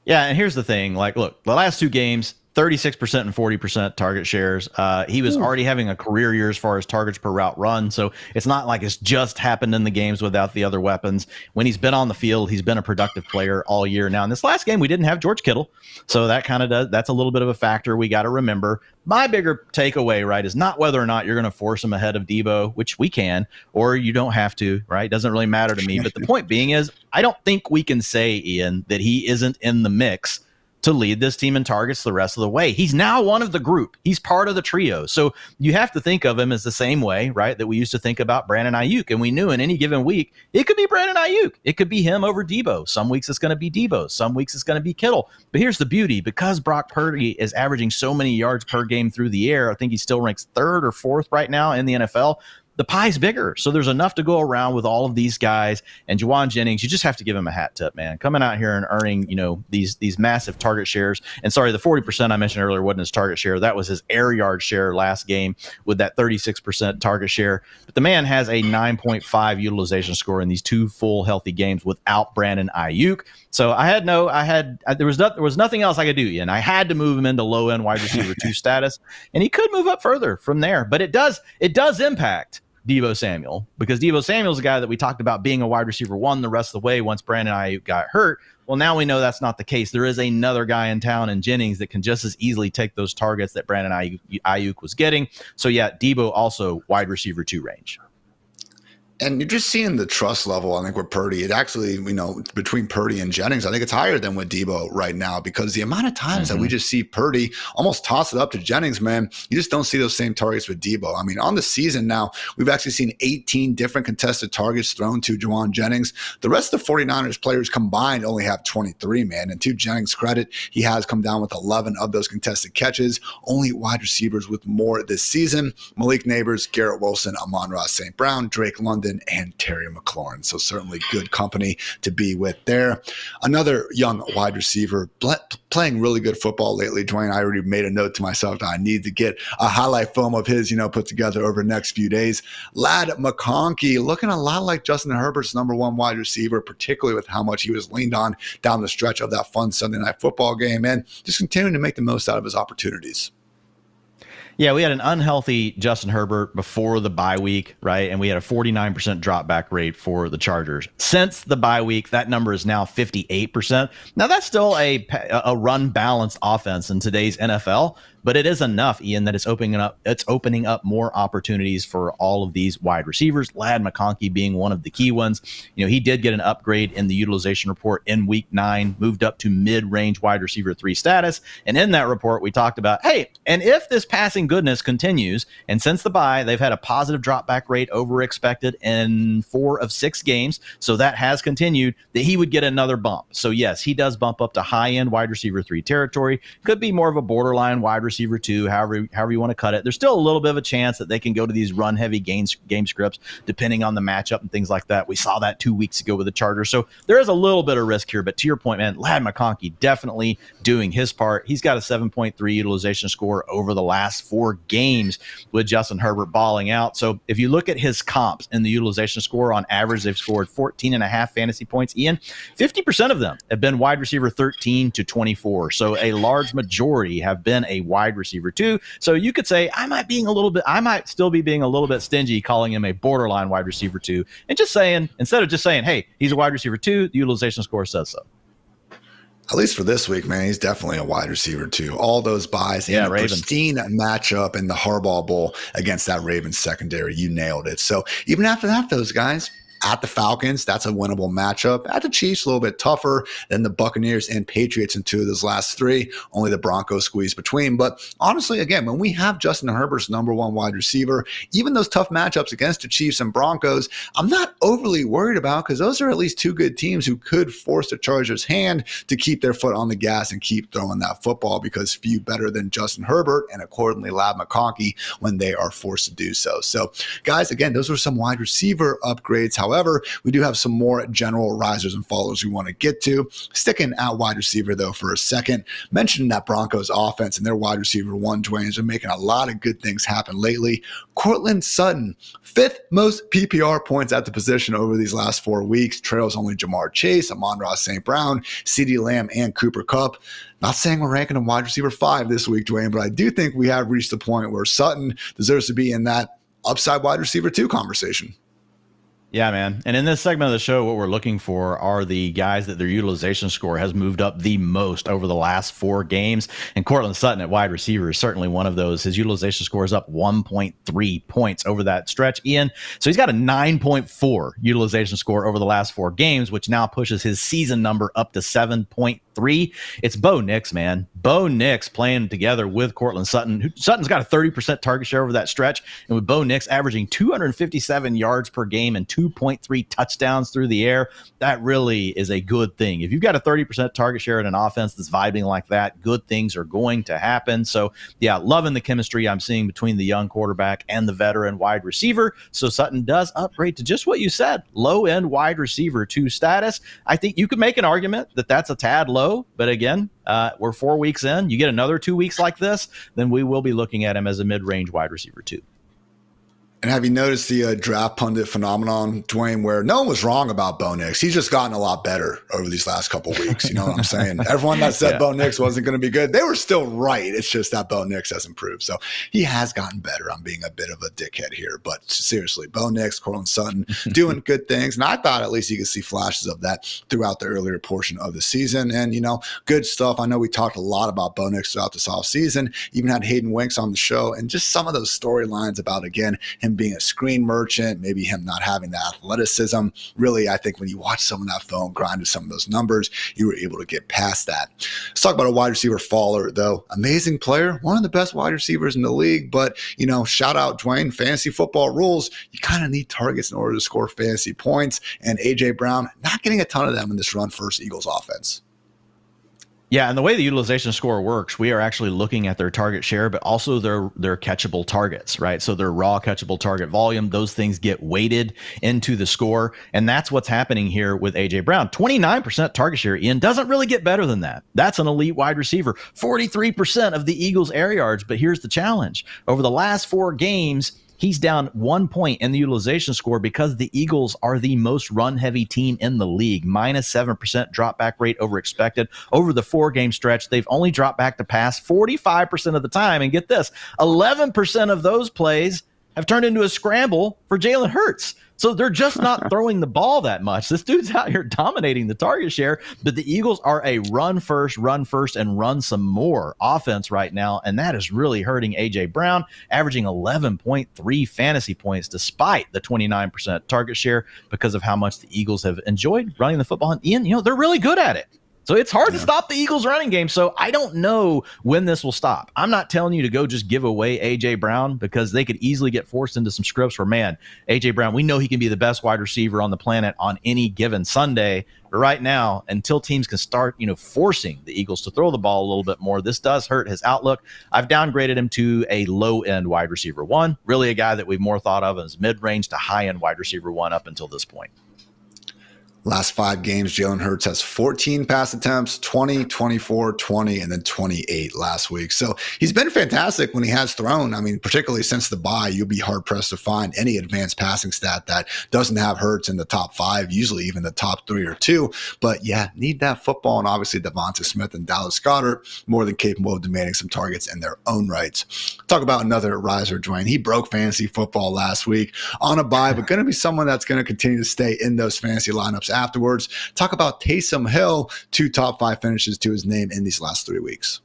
[SPEAKER 2] Yeah, and here's the thing. Look, the last 2 games, 36% and 40% target shares. He was already having a career year as far as targets per route run. So it's not like it's just happened in the games without the other weapons. When he's been on the field, he's been a productive player all year. Now, in this last game, we didn't have George Kittle. So that that's a little bit of a factor we got to remember. My bigger takeaway, right, is not whether or not you're going to force him ahead of Deebo, which we can, or you don't have to, right? Doesn't really matter to me. But the point being is, I don't think we can say, Ian, that he isn't in the mix to lead this team in targets the rest of the way. He's now one of the group. He's part of the trio. So you have to think of him as the same way, right, that we used to think about Brandon Ayuk. And we knew in any given week, it could be Brandon Ayuk. It could be him over Deebo. Some weeks it's going to be Deebo. Some weeks it's going to be Kittle. But here's the beauty. Because Brock Purdy is averaging so many yards per game through the air, I think he still ranks 3rd or 4th right now in the NFL. The pie's bigger. So there's enough to go around with all of these guys. And Jauan Jennings, you just have to give him a hat tip, man. Coming out here and earning, these massive target shares. And sorry, the 40% I mentioned earlier wasn't his target share. That was his air yard share last game with that 36% target share. But the man has a 9.5 utilization score in these 2 full healthy games without Brandon Ayuk. So there was nothing else I could do, and I had to move him into low end wide receiver 2 status, and he could move up further from there. But it does impact Deebo Samuel, because Deebo Samuel's a guy that we talked about being a wide receiver 1 the rest of the way once Brandon Ayuk got hurt. Well, now we know that's not the case. There is another guy in town in Jennings that can just as easily take those targets that Brandon Ayuk was getting. So yeah, Deebo also wide receiver 2 range.
[SPEAKER 1] And you're just seeing the trust level, I think, with Purdy. It actually, between Purdy and Jennings, I think it's higher than with Deebo right now, because the amount of times that we just see Purdy almost toss it up to Jennings, man, you just don't see those same targets with Deebo. I mean, on the season now, we've actually seen 18 different contested targets thrown to Jauan Jennings. The rest of the 49ers players combined only have 23, man. And to Jennings' credit, he has come down with 11 of those contested catches. Only wide receivers with more this season: Malik Neighbors, Garrett Wilson, Amon-Ra St. Brown, Drake London, Sutton and Terry McLaurin. So certainly good company to be with there. Another young wide receiver playing really good football lately. Dwain, I already made a note to myself that I need to get a highlight film of his, put together over the next few days. Lad McConkey looking a lot like Justin Herbert's number one wide receiver, particularly with how much he was leaned on down the stretch of that fun Sunday night football game, and just continuing to make the most out of his opportunities.
[SPEAKER 2] Yeah, we had an unhealthy Justin Herbert before the bye week, right? And we had a 49% drop back rate for the Chargers. Since the bye week, that number is now 58%. Now, that's still a run balanced offense in today's NFL, but it is enough, Ian, that it's opening up more opportunities for all of these wide receivers. Lad McConkey being one of the key ones. He did get an upgrade in the utilization report in week 9, moved up to mid-range wide receiver 3 status. And in that report, we talked about, hey, and if this passing goodness continues, and since the bye, they've had a positive drop back rate over expected in 4 of 6 games. So that has continued, that he would get another bump. So yes, he does bump up to high-end wide receiver 3 territory. Could be more of a borderline wide receiver 2, however you want to cut it. There's still a little bit of a chance that they can go to these run-heavy game scripts, depending on the matchup and things like that. We saw that 2 weeks ago with the Chargers. So there is a little bit of risk here, but to your point, man, Lad McConkey definitely doing his part. He's got a 7.3 utilization score over the last 4 games with Justin Herbert balling out. So if you look at his comps in the utilization score, on average, they've scored 14.5 fantasy points. Ian, 50% of them have been wide receiver 13 to 24. So a large majority have been a wide receiver 2. So you could say I might still be being a little bit stingy calling him a borderline wide receiver 2, and just saying, instead of just saying, hey, he's a wide receiver 2, the utilization score says so.
[SPEAKER 1] At least for this week, man, he's definitely a wide receiver too. All those buys in a pristine matchup in the Harbaugh Bowl against that Ravens secondary. You nailed it. So even after that, those guys at the Falcons, that's a winnable matchup. At the Chiefs, a little bit tougher than the Buccaneers and Patriots in 2 of those last 3. Only the Broncos squeeze between. But honestly, again, when we have Justin Herbert's number one wide receiver, even those tough matchups against the Chiefs and Broncos, I'm not overly worried about, because those are at least 2 good teams who could force the Chargers' hand to keep their foot on the gas and keep throwing that football, because few better than Justin Herbert and accordingly Lad McConkey when they are forced to do so. So, guys, again, those were some wide receiver upgrades. However, we do have some more general risers and fallers we want to get to. Sticking at wide receiver, though, for a second, mentioning that Broncos offense and their wide receiver 1, Dwain, has been making a lot of good things happen lately. Courtland Sutton, 5th most PPR points at the position over these last 4 weeks. Trails only Jamar Chase, Amon-Ra St. Brown, CeeDee Lamb, and Cooper Kupp. Not saying we're ranking him wide receiver 5 this week, Dwain, but I do think we have reached the point where Sutton deserves to be in that upside wide receiver 2 conversation.
[SPEAKER 2] Yeah, man. And in this segment of the show, what we're looking for are the guys that their utilization score has moved up the most over the last 4 games. And Courtland Sutton at wide receiver is certainly one of those. His utilization score is up 1.3 points over that stretch, Ian. So he's got a 9.4 utilization score over the last 4 games, which now pushes his season number up to 7.3. It's Bo Nix, man. Bo Nix playing together with Courtland Sutton. Sutton's got a 30% target share over that stretch. And with Bo Nix averaging 257 yards per game and 2.3 touchdowns through the air, that really is a good thing. If you've got a 30% target share in an offense that's vibing like that, good things are going to happen. So, yeah, loving the chemistry I'm seeing between the young quarterback and the veteran wide receiver. So Sutton does upgrade to just what you said, low-end wide receiver 2 status. I think you could make an argument that that's a tad low, but again, we're 4 weeks in. You get another 2 weeks like this, then we will be looking at him as a mid-range wide receiver 2.
[SPEAKER 1] And have you noticed the draft pundit phenomenon, Dwain, where no one was wrong about Bo Nix? He's just gotten a lot better over these last couple of weeks. You know what I'm saying? Everyone that said Bo Nix wasn't going to be good, they were still right. It's just that Bo Nix has improved. So he has gotten better. I'm being a bit of a dickhead here. But seriously, Bo Nix, Courtland Sutton, doing good things. And I thought at least you could see flashes of that throughout the earlier portion of the season. And, good stuff. I know we talked a lot about Bo Nix throughout this offseason. Even had Hayden Winks on the show. And just some of those storylines about, again, him being a screen merchant, maybe him not having the athleticism. Really, I think when you watch some of that film, grinded some of those numbers, you were able to get past that. Let's talk about a wide receiver faller, though. Amazing player, one of the best wide receivers in the league, but, shout out Dwain, fantasy football rules. You kind of need targets in order to score fantasy points, and A.J. Brown, not getting a ton of them in this run-first Eagles offense.
[SPEAKER 2] Yeah, and the way the utilization score works, we are actually looking at their target share, but also their catchable targets, right? So their raw catchable target volume, those things get weighted into the score. And that's what's happening here with A.J. Brown. 29% target share, Ian, doesn't really get better than that. That's an elite wide receiver. 43% of the Eagles' air yards. But here's the challenge. Over the last 4 games, he's down 1 point in the utilization score because the Eagles are the most run-heavy team in the league. -7% drop back rate over expected. Over the 4-game stretch, they've only dropped back to pass 45% of the time. And get this, 11% of those plays have turned into a scramble for Jalen Hurts. So they're just not throwing the ball that much. This dude's out here dominating the target share, but the Eagles are a run first, and run some more offense right now, and that is really hurting A.J. Brown, averaging 11.3 fantasy points despite the 29% target share because of how much the Eagles have enjoyed running the football. And Ian, they're really good at it. So it's hard to stop the Eagles running game. So I don't know when this will stop. I'm not telling you to go just give away A.J. Brown because they could easily get forced into some scripts where, man, A.J. Brown, we know he can be the best wide receiver on the planet on any given Sunday. But right now, until teams can start, forcing the Eagles to throw the ball a little bit more, this does hurt his outlook. I've downgraded him to a low-end wide receiver 1, really a guy that we've more thought of as mid-range to high-end wide receiver 1 up until this point.
[SPEAKER 1] Last 5 games, Jalen Hurts has 14 pass attempts, 20, 24, 20, and then 28 last week. So he's been fantastic when he has thrown. I mean, particularly since the bye, you'll be hard-pressed to find any advanced passing stat that doesn't have Hurts in the top 5, usually even the top 3 or 2. But yeah, need that football. And obviously Devonta Smith and Dallas Goedert more than capable of demanding some targets in their own rights. Talk about another riser, Dwain. He broke fantasy football last week on a bye, but going to be someone that's going to continue to stay in those fantasy lineups afterwards. Talk about Taysom Hill, 2 top 5 finishes to his name in these last 3 weeks.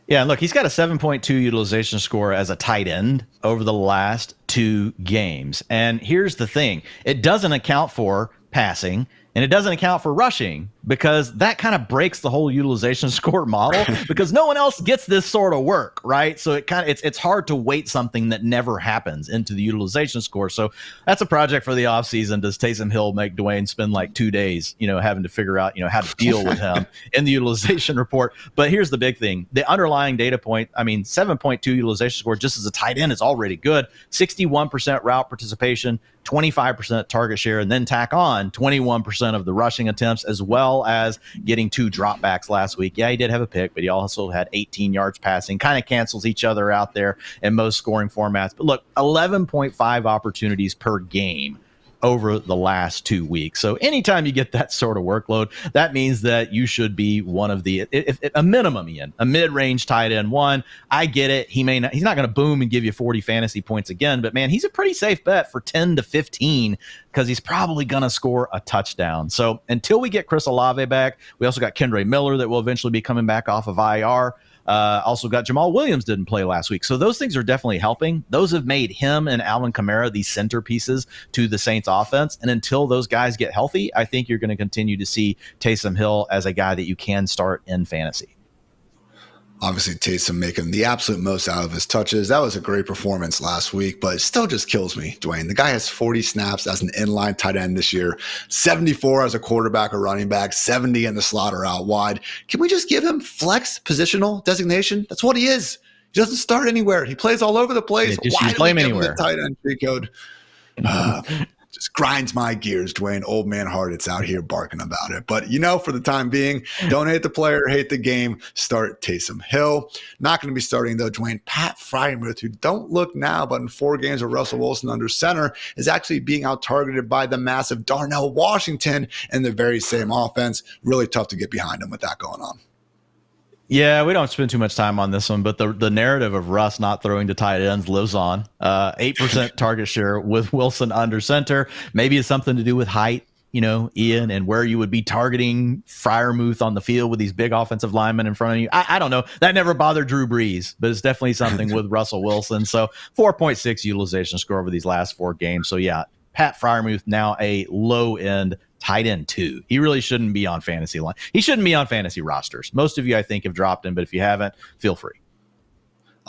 [SPEAKER 2] Yeah, and look, he's got a 7.2 utilization score as a tight end over the last 2 games. And here's the thing. It doesn't account for passing, and it doesn't account for rushing because that kind of breaks the whole utilization score model because no one else gets this sort of work, right? So it's hard to weight something that never happens into the utilization score. So that's a project for the offseason. Does Taysom Hill make Dwain spend like 2 days, having to figure out, how to deal with him in the utilization report? But here's the big thing. The underlying data point, 7.2 utilization score just as a tight end is already good. 61% route participation, 25% target share, and then tack on 21% of the rushing attempts, as well as getting 2 dropbacks last week. Yeah, he did have a pick, but he also had 18 yards passing. Kind of cancels each other out there in most scoring formats. But look, 11.5 opportunities per game over the last 2 weeks. So anytime you get that sort of workload, that means that you should be one of the, if a minimum, Ian, a mid-range tight end 1. I get it. He's not going to boom and give you 40 fantasy points again, but man, he's a pretty safe bet for 10 to 15 because he's probably going to score a touchdown. So until we get Chris Olave back, we also got Kendre Miller that will eventually be coming back off of IR. Also got Jamal Williams didn't play last week. So those things are definitely helping. Those have made him and Alvin Kamara the centerpieces to the Saints offense. And until those guys get healthy, I think you're going to continue to see Taysom Hill as a guy that you can start in fantasy.
[SPEAKER 1] Obviously, Taysom making the absolute most out of his touches. That was a great performance last week, but it still just kills me, Dwain. The guy has 40 snaps as an inline tight end this year, 74 as a quarterback or running back, 70 in the slot or out wide. Can we just give him flex positional designation? That's what he is. He doesn't start anywhere. He plays all over the place.
[SPEAKER 2] Why do we give him the
[SPEAKER 1] tight end free code? Just grinds my gears, Dwain. Old man Hartitz out here barking about it. But, for the time being, don't hate the player, hate the game. Start Taysom Hill. Not going to be starting, though, Dwain. Pat Freiermuth, who don't look now, but in 4 games of Russell Wilson under center, is actually being out-targeted by the massive Darnell Washington in the very same offense. Really tough to get behind him with that going on.
[SPEAKER 2] Yeah, we don't spend too much time on this one, but the narrative of Russ not throwing to tight ends lives on. 8% target share with Wilson under center. Maybe it's something to do with height, Ian, and where you would be targeting Freiermuth on the field with these big offensive linemen in front of you. I don't know. That never bothered Drew Brees, but it's definitely something with Russell Wilson. So 4.6 utilization score over these last 4 games. So yeah, Pat Freiermuth now a low-end tight end 2. He really shouldn't be on fantasy line. He shouldn't be on fantasy rosters. Most of you, I think, have dropped him, but if you haven't, feel free.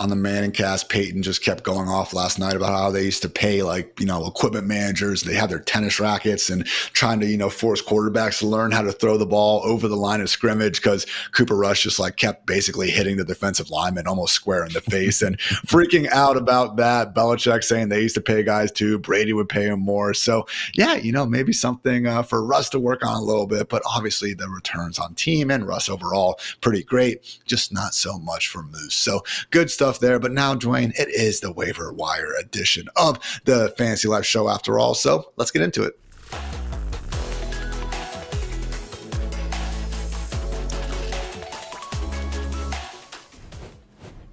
[SPEAKER 1] on the Manning cast, Peyton just kept going off last night about how they used to pay equipment managers. They have their tennis rackets and trying to, force quarterbacks to learn how to throw the ball over the line of scrimmage because Cooper Rush just kept basically hitting the defensive lineman almost square in the face and freaking out about that. Belichick saying they used to pay guys too. Brady would pay him more. So yeah, maybe something for Russ to work on a little bit, but obviously the returns on team and Russ overall pretty great, just not so much for Moose. So good stuff there. But now, Dwayne, it is the waiver wire edition of the Fantasy Life show after all. So let's get into it.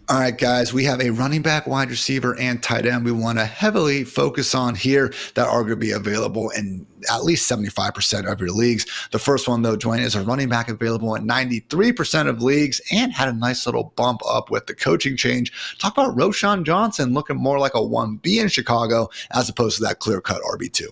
[SPEAKER 1] All right, guys, we have a running back, wide receiver, and tight end we want to heavily focus on here that are going to be available in at least 75% of your leagues. The first one, though, Dwayne, is a running back available in 93% of leagues and had a nice little bump up with the coaching change. Talk about Roschon Johnson looking more like a 1B in Chicago as opposed to that clear-cut RB2.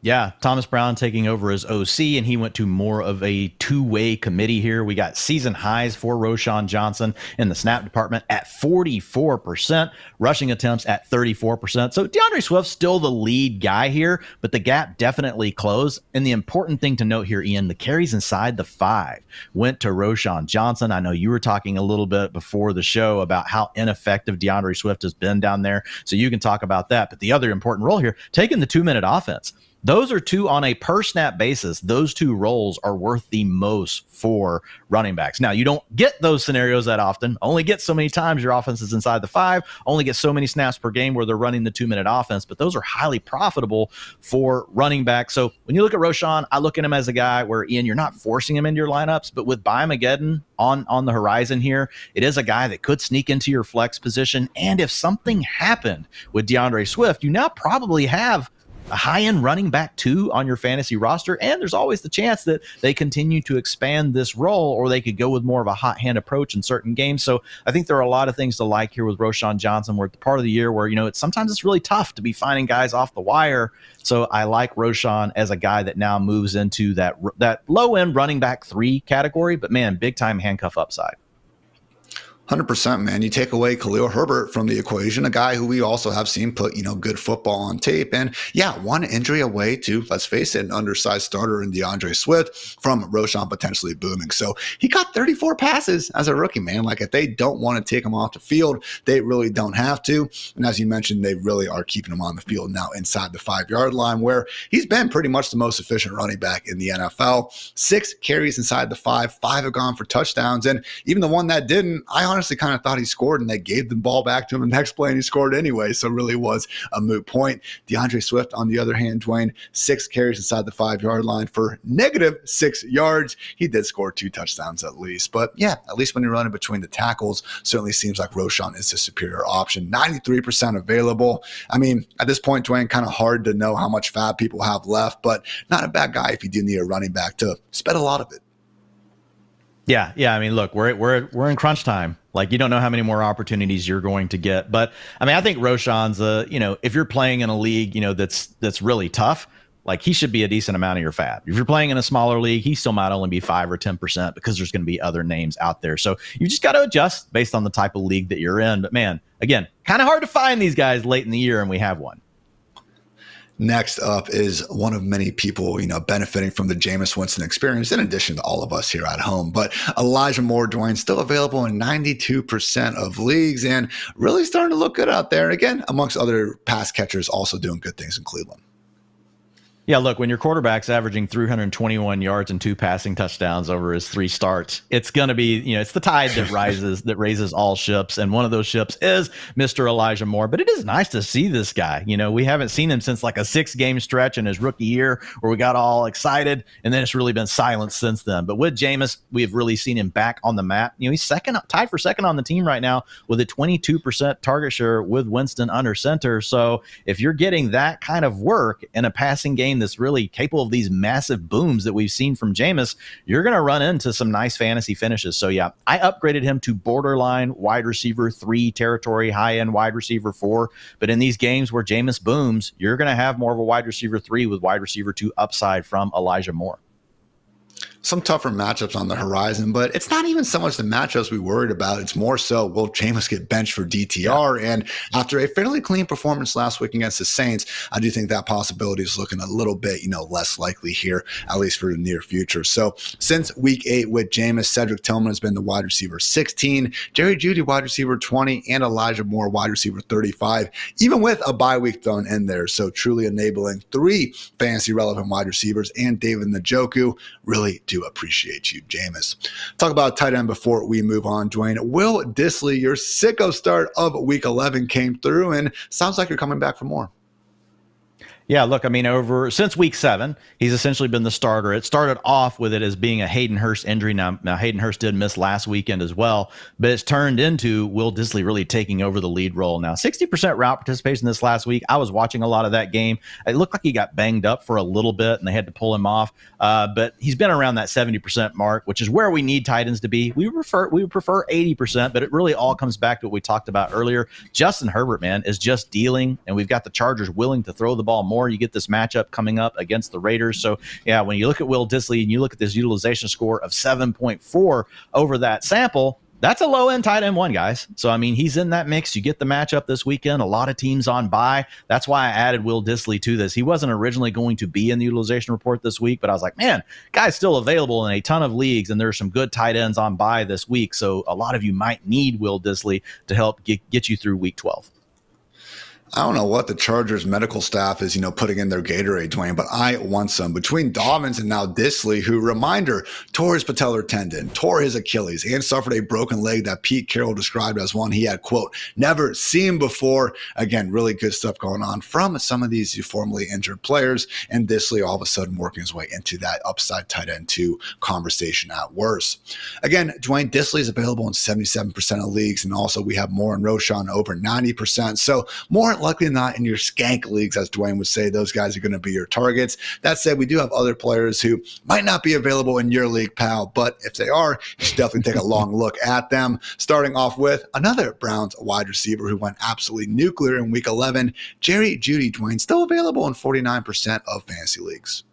[SPEAKER 2] Yeah, Thomas Brown taking over as OC, and he went to more of a two-way committee here. We got season highs for Roschon Johnson in the snap department at 44%, rushing attempts at 34%. So DeAndre Swift's still the lead guy here, but the gap definitely closed. And the important thing to note here, Ian, the carries inside the 5 went to Roschon Johnson. I know you were talking a little bit before the show about how ineffective DeAndre Swift has been down there, so you can talk about that. But the other important role here, taking the 2-minute offense. Those are two on a per snap basis. Those two roles are worth the most for running backs. Now, you don't get those scenarios that often. Only get so many times your offense is inside the 5. Only get so many snaps per game where they're running the 2-minute offense. But those are highly profitable for running backs. So when you look at Roschon, I look at him as a guy where, Ian, you're not forcing him into your lineups. But with Biomageddon on the horizon here, it is a guy that could sneak into your flex position. And if something happened with DeAndre Swift, you now probably have a high-end running back 2 on your fantasy roster, and there's always the chance that they continue to expand this role, or they could go with more of a hot hand approach in certain games. So I think there are a lot of things to like here with Roschon Johnson. We're at the part of the year where, sometimes it's really tough to be finding guys off the wire. So I like Roschon as a guy that now moves into that low-end running back 3 category, but man, big-time handcuff upside.
[SPEAKER 1] 100%, man. You take away Khalil Herbert from the equation, a guy who we also have seen put, good football on tape. And yeah, one injury away to, let's face it, an undersized starter in DeAndre Swift from Roschon potentially booming. So he got 34 passes as a rookie, man. If they don't want to take him off the field, they really don't have to. And as you mentioned, they really are keeping him on the field now inside the 5-yard line, where he's been pretty much the most efficient running back in the NFL. 6 carries inside the 5 have gone for touchdowns. And even the one that didn't, I honestly kind of thought he scored, and they gave the ball back to him the next play and he scored anyway. So really was a moot point. DeAndre Swift, on the other hand, Dwayne, 6 carries inside the 5-yard line for -6 yards. He did score 2 touchdowns at least. But yeah, at least when you're running between the tackles, certainly seems like Roschon is the superior option. 93% available. I mean, at this point, Dwayne, kind of hard to know how much fab people have left, but not a bad guy if you do need a running back to spend a lot of it.
[SPEAKER 2] Yeah. I mean, look, we're in crunch time. You don't know how many more opportunities you're going to get. But I mean, I think Roschon's if you're playing in a league, that's really tough, he should be a decent amount of your fab. If you're playing in a smaller league, he still might only be 5 or 10% because there's going to be other names out there. So you just got to adjust based on the type of league that you're in. But man, again, kind of hard to find these guys late in the year, and we have one.
[SPEAKER 1] Next up is one of many people, benefiting from the Jameis Winston experience, in addition to all of us here at home. But Elijah Moore, Dwayne, still available in 92% of leagues and really starting to look good out there. Again, amongst other pass catchers also doing good things in Cleveland.
[SPEAKER 2] Yeah, look, when your quarterback's averaging 321 yards and 2 passing touchdowns over his 3 starts, it's going to be, it's the tide that raises all ships. And one of those ships is Mr. Elijah Moore. But it is nice to see this guy. We haven't seen him since a 6-game stretch in his rookie year where we got all excited. And then it's really been silent since then. But with Jameis, we've really seen him back on the map. He's tied for second on the team right now with a 22% target share with Winston under center. So if you're getting that kind of work in a passing game that's really capable of these massive booms that we've seen from Jameis, you're going to run into some nice fantasy finishes. So yeah, I upgraded him to borderline wide receiver 3 territory, high-end wide receiver 4. But in these games where Jameis booms, you're going to have more of a wide receiver 3 with wide receiver 2 upside from Elijah Moore.
[SPEAKER 1] Some tougher matchups on the horizon, but it's not even so much the matchups we worried about. It's more so, will Jameis get benched for DTR? Yeah. And after a fairly clean performance last week against the Saints, I do think that possibility is looking a little bit, less likely here, at least for the near future. So since week 8 with Jameis, Cedric Tillman has been the wide receiver 16, Jerry Jeudy wide receiver 20, and Elijah Moore wide receiver 35, even with a bye week thrown in there. So truly enabling 3 fantasy relevant wide receivers and David Njoku. Really do appreciate you, Jameis. Talk about tight end before we move on, Dwain. Will Dissly, your sicko start of week 11 came through, and sounds like you're coming back for more.
[SPEAKER 2] Yeah, look, I mean, since week 7, he's essentially been the starter. It started off with it as being a Hayden Hurst injury. Now Hayden Hurst did miss last weekend as well, but it's turned into Will Dissly really taking over the lead role. Now, 60% route participation this last week. I was watching a lot of that game. It looked like he got banged up for a little bit, and they had to pull him off. But he's been around that 70% mark, which is where we need tight ends to be. We would prefer 80%, but it really all comes back to what we talked about earlier. Justin Herbert, man, is just dealing, and we've got the Chargers willing to throw the ball more. You get this matchup coming up against the Raiders. So, yeah, when you look at Will Dissly and you look at this utilization score of 7.4 over that sample, that's a low-end tight end 1, guys. So, I mean, he's in that mix. You get the matchup this weekend. A lot of teams on bye. That's why I added Will Dissly to this. He wasn't originally going to be in the utilization report this week, but I was like, man, guy's still available in a ton of leagues, and there's some good tight ends on bye this week. So a lot of you might need Will Dissly to help get you through week 12.
[SPEAKER 1] I don't know what the Chargers medical staff is, putting in their Gatorade, Dwayne, but I want some. Between Dobbins and now Dissly, who, reminder, tore his patellar tendon, tore his Achilles, and suffered a broken leg that Pete Carroll described as one he had, quote, never seen before. Again, really good stuff going on from some of these formerly injured players, and Dissly all of a sudden working his way into that upside tight end 2 conversation at worst. Again, Dwayne, Dissly is available in 77% of leagues, and also we have Moore and Roshan over 90%. So more likely than not in your skank leagues, as Dwayne would say, those guys are going to be your targets. That said, we do have other players who might not be available in your league, pal, but if they are, you should definitely take a long look at them. Starting off with another Browns wide receiver who went absolutely nuclear in week 11, Jerry Jeudy, Dwayne, still available in 49% of fantasy leagues.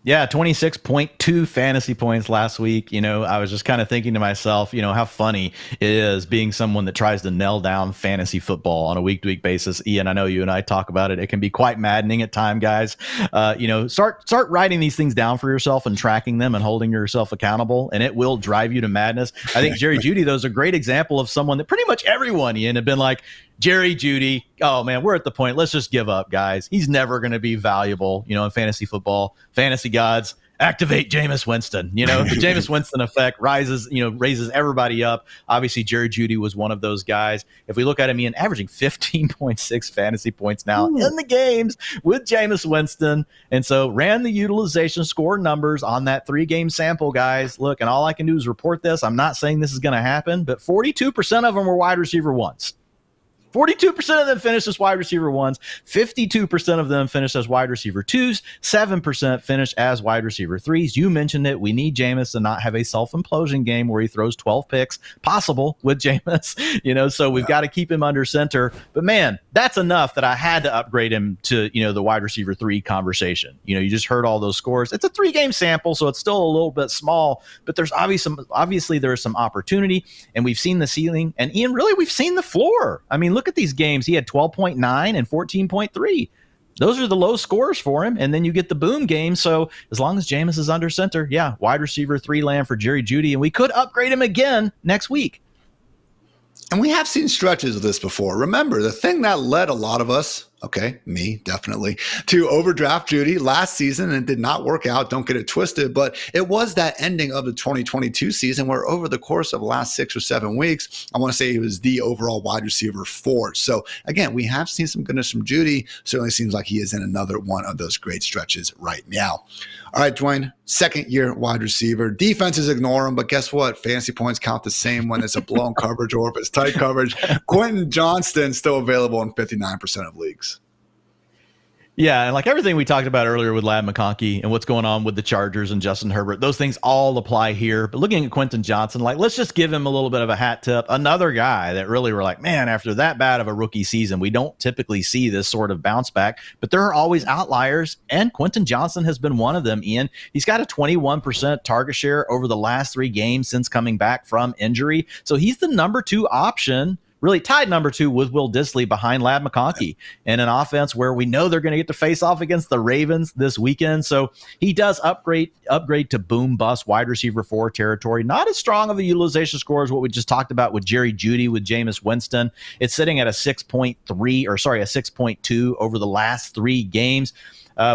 [SPEAKER 2] Yeah, 26.2 fantasy points last week. I was just kind of thinking to myself, how funny it is being someone that tries to nail down fantasy football on a week-to-week basis. Ian, I know you and I talk about it. It can be quite maddening at times, guys. Start writing these things down for yourself and tracking them and holding yourself accountable, and it will drive you to madness. I think Jerry Jeudy, though, is a great example of someone that pretty much everyone, Ian, have been like, Jerry Jeudy, oh man, we're at the point. Let's just give up, guys. He's never going to be valuable, in fantasy football. Fantasy gods, activate Jameis Winston. The Jameis Winston effect raises everybody up. Obviously, Jerry Jeudy was one of those guys. If we look at him, Ian, averaging 15.6 fantasy points now in the games with Jameis Winston. And so ran the utilization score numbers on that 3-game sample, guys. Look, and all I can do is report this. I'm not saying this is going to happen, but 42% of them were wide receiver 1s. 42% of them finished as wide receiver 1s, 52% of them finished as wide receiver 2s, 7% finished as wide receiver 3s. You mentioned it. We need Jameis to not have a self-implosion game where he throws 12 picks, possible with Jameis, so we've got to keep him under center. But man, that's enough that I had to upgrade him to, the wide receiver 3 conversation. You just heard all those scores. It's a 3-game sample, so it's still a little bit small, but there's obviously there is some opportunity, and we've seen the ceiling. And Ian, really, we've seen the floor. I mean, look at these games. He had 12.9 and 14.3. Those are the low scores for him. And then you get the boom game. So as long as Jameis is under center, yeah, wide receiver 3 land for Jerry Jeudy. And we could upgrade him again next week.
[SPEAKER 1] And we have seen stretches of this before. Remember, the thing that led a lot of us, okay, me, definitely, to overdraft Jeudy last season, and it did not work out. Don't get it twisted. But it was that ending of the 2022 season where over the course of the last 6 or 7 weeks, I want to say he was the overall wide receiver 4. So again, we have seen some goodness from Jeudy. Certainly seems like he is in another one of those great stretches right now. All right, Dwayne, 2nd-year wide receiver. Defenses ignore him, but guess what? Fantasy points count the same when it's a blown coverage or if it's tight coverage. Quentin Johnston still available in 59% of leagues.
[SPEAKER 2] Yeah, and like everything we talked about earlier with Lad McConkey and what's going on with the Chargers and Justin Herbert, those things all apply here. But looking at Quentin Johnson, like, let's just give him a little bit of a hat tip. Another guy that really we're like, man, after that bad of a rookie season, we don't typically see this sort of bounce back. But there are always outliers, and Quentin Johnson has been one of them, Ian. He's got a 21% target share over the last 3 games since coming back from injury. So he's the number 2 option, really tied number 2 with Will Dissly behind Lad McConkey in an offense where we know they're going to get to face off against the Ravens this weekend. So he does upgrade to boom bust wide receiver 4 territory. Not as strong of a utilization score as what we just talked about with Jerry Jeudy, with Jameis Winston. It's sitting at a 6.2 over the last 3 games.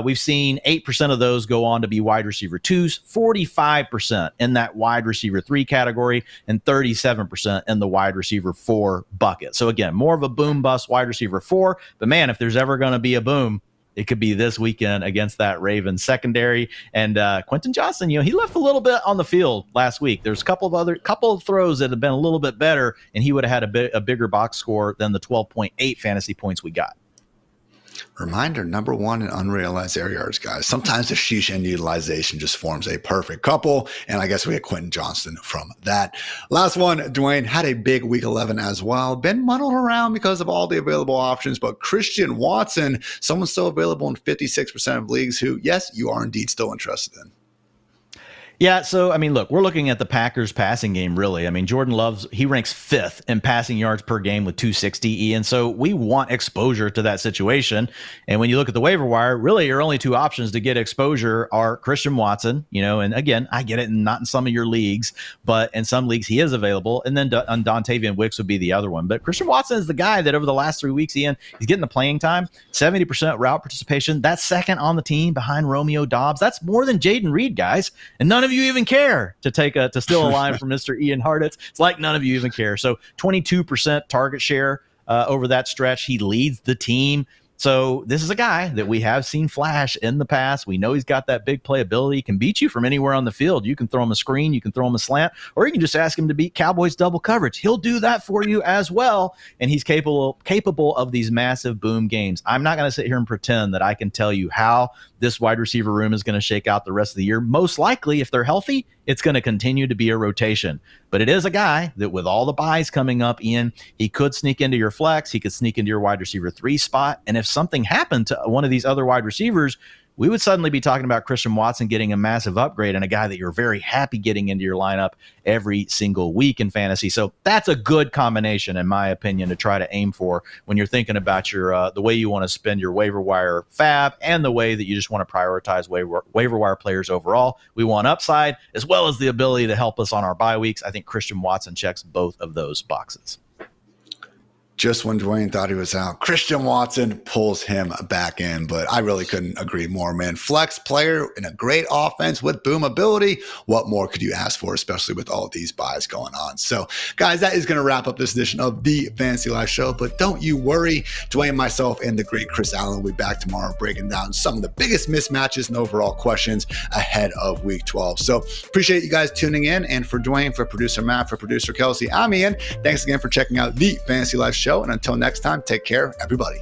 [SPEAKER 2] We've seen 8% of those go on to be wide receiver 2s, 45% in that wide receiver 3 category, and 37% in the wide receiver 4 bucket. So again, more of a boom bust wide receiver 4. But man, if there's ever going to be a boom, it could be this weekend against that Ravens secondary. And Quentin Johnson, he left a little bit on the field last week. There's a couple of throws that have been a little bit better, and he would have had a bigger box score than the 12.8 fantasy points we got.
[SPEAKER 1] Reminder, number 1 in unrealized air yards, guys. Sometimes the sheesh and utilization just forms a perfect couple, and I guess we had Quentin Johnston from that. Last one, Dwain had a big week 11 as well. Been muddled around because of all the available options, but Christian Watson, someone still available in 56% of leagues who, yes, you are indeed still interested in.
[SPEAKER 2] Yeah, so, I mean, look, we're looking at the Packers passing game, really. I mean, Jordan Love, he ranks 5th in passing yards per game with 260, Ian. So we want exposure to that situation. And when you look at the waiver wire, really your only 2 options to get exposure are Christian Watson, and again, I get it, not in some of your leagues, but in some leagues he is available. And then Dontavian Wicks would be the other one. But Christian Watson is the guy that over the last 3 weeks, Ian, he's getting the playing time, 70% route participation. That's 2nd on the team behind Romeo Doubs. That's more than Jaden Reed, guys. And none of you even care to steal a line from Mr. Ian Hartitz. It's like none of you even care. So 22% target share over that stretch. He leads the team. So this is a guy that we have seen flash in the past. We know he's got that big playability. He can beat you from anywhere on the field. You can throw him a screen, you can throw him a slant, or you can just ask him to beat Cowboys double coverage. He'll do that for you as well, and he's capable of these massive boom games. I'm not going to sit here and pretend that I can tell you how this wide receiver room is going to shake out the rest of the year. Most likely, if they're healthy, it's going to continue to be a rotation. But it is a guy that with all the buys coming up, Ian, he could sneak into your flex. He could sneak into your wide receiver 3 spot. And if something happened to one of these other wide receivers, we would suddenly be talking about Christian Watson getting a massive upgrade and a guy that you're very happy getting into your lineup every single week in fantasy. So that's a good combination, in my opinion, to try to aim for when you're thinking about your the way you want to spend your waiver wire fab and the way that you just want to prioritize waiver wire players overall. We want upside as well as the ability to help us on our bye weeks. I think Christian Watson checks both of those boxes.
[SPEAKER 1] Just when Dwain thought he was out, Christian Watson pulls him back in. But I really couldn't agree more, man. Flex player in a great offense with boom ability. What more could you ask for, especially with all of these buys going on? So, guys, that is going to wrap up this edition of the Fantasy Life Show. But don't you worry. Dwain, myself, and the great Chris Allen will be back tomorrow breaking down some of the biggest mismatches and overall questions ahead of Week 12. So, appreciate you guys tuning in. And for Dwain, for producer Matt, for producer Kelsey, I'm Ian. Thanks again for checking out the Fantasy Life Show. And until next time, take care, everybody.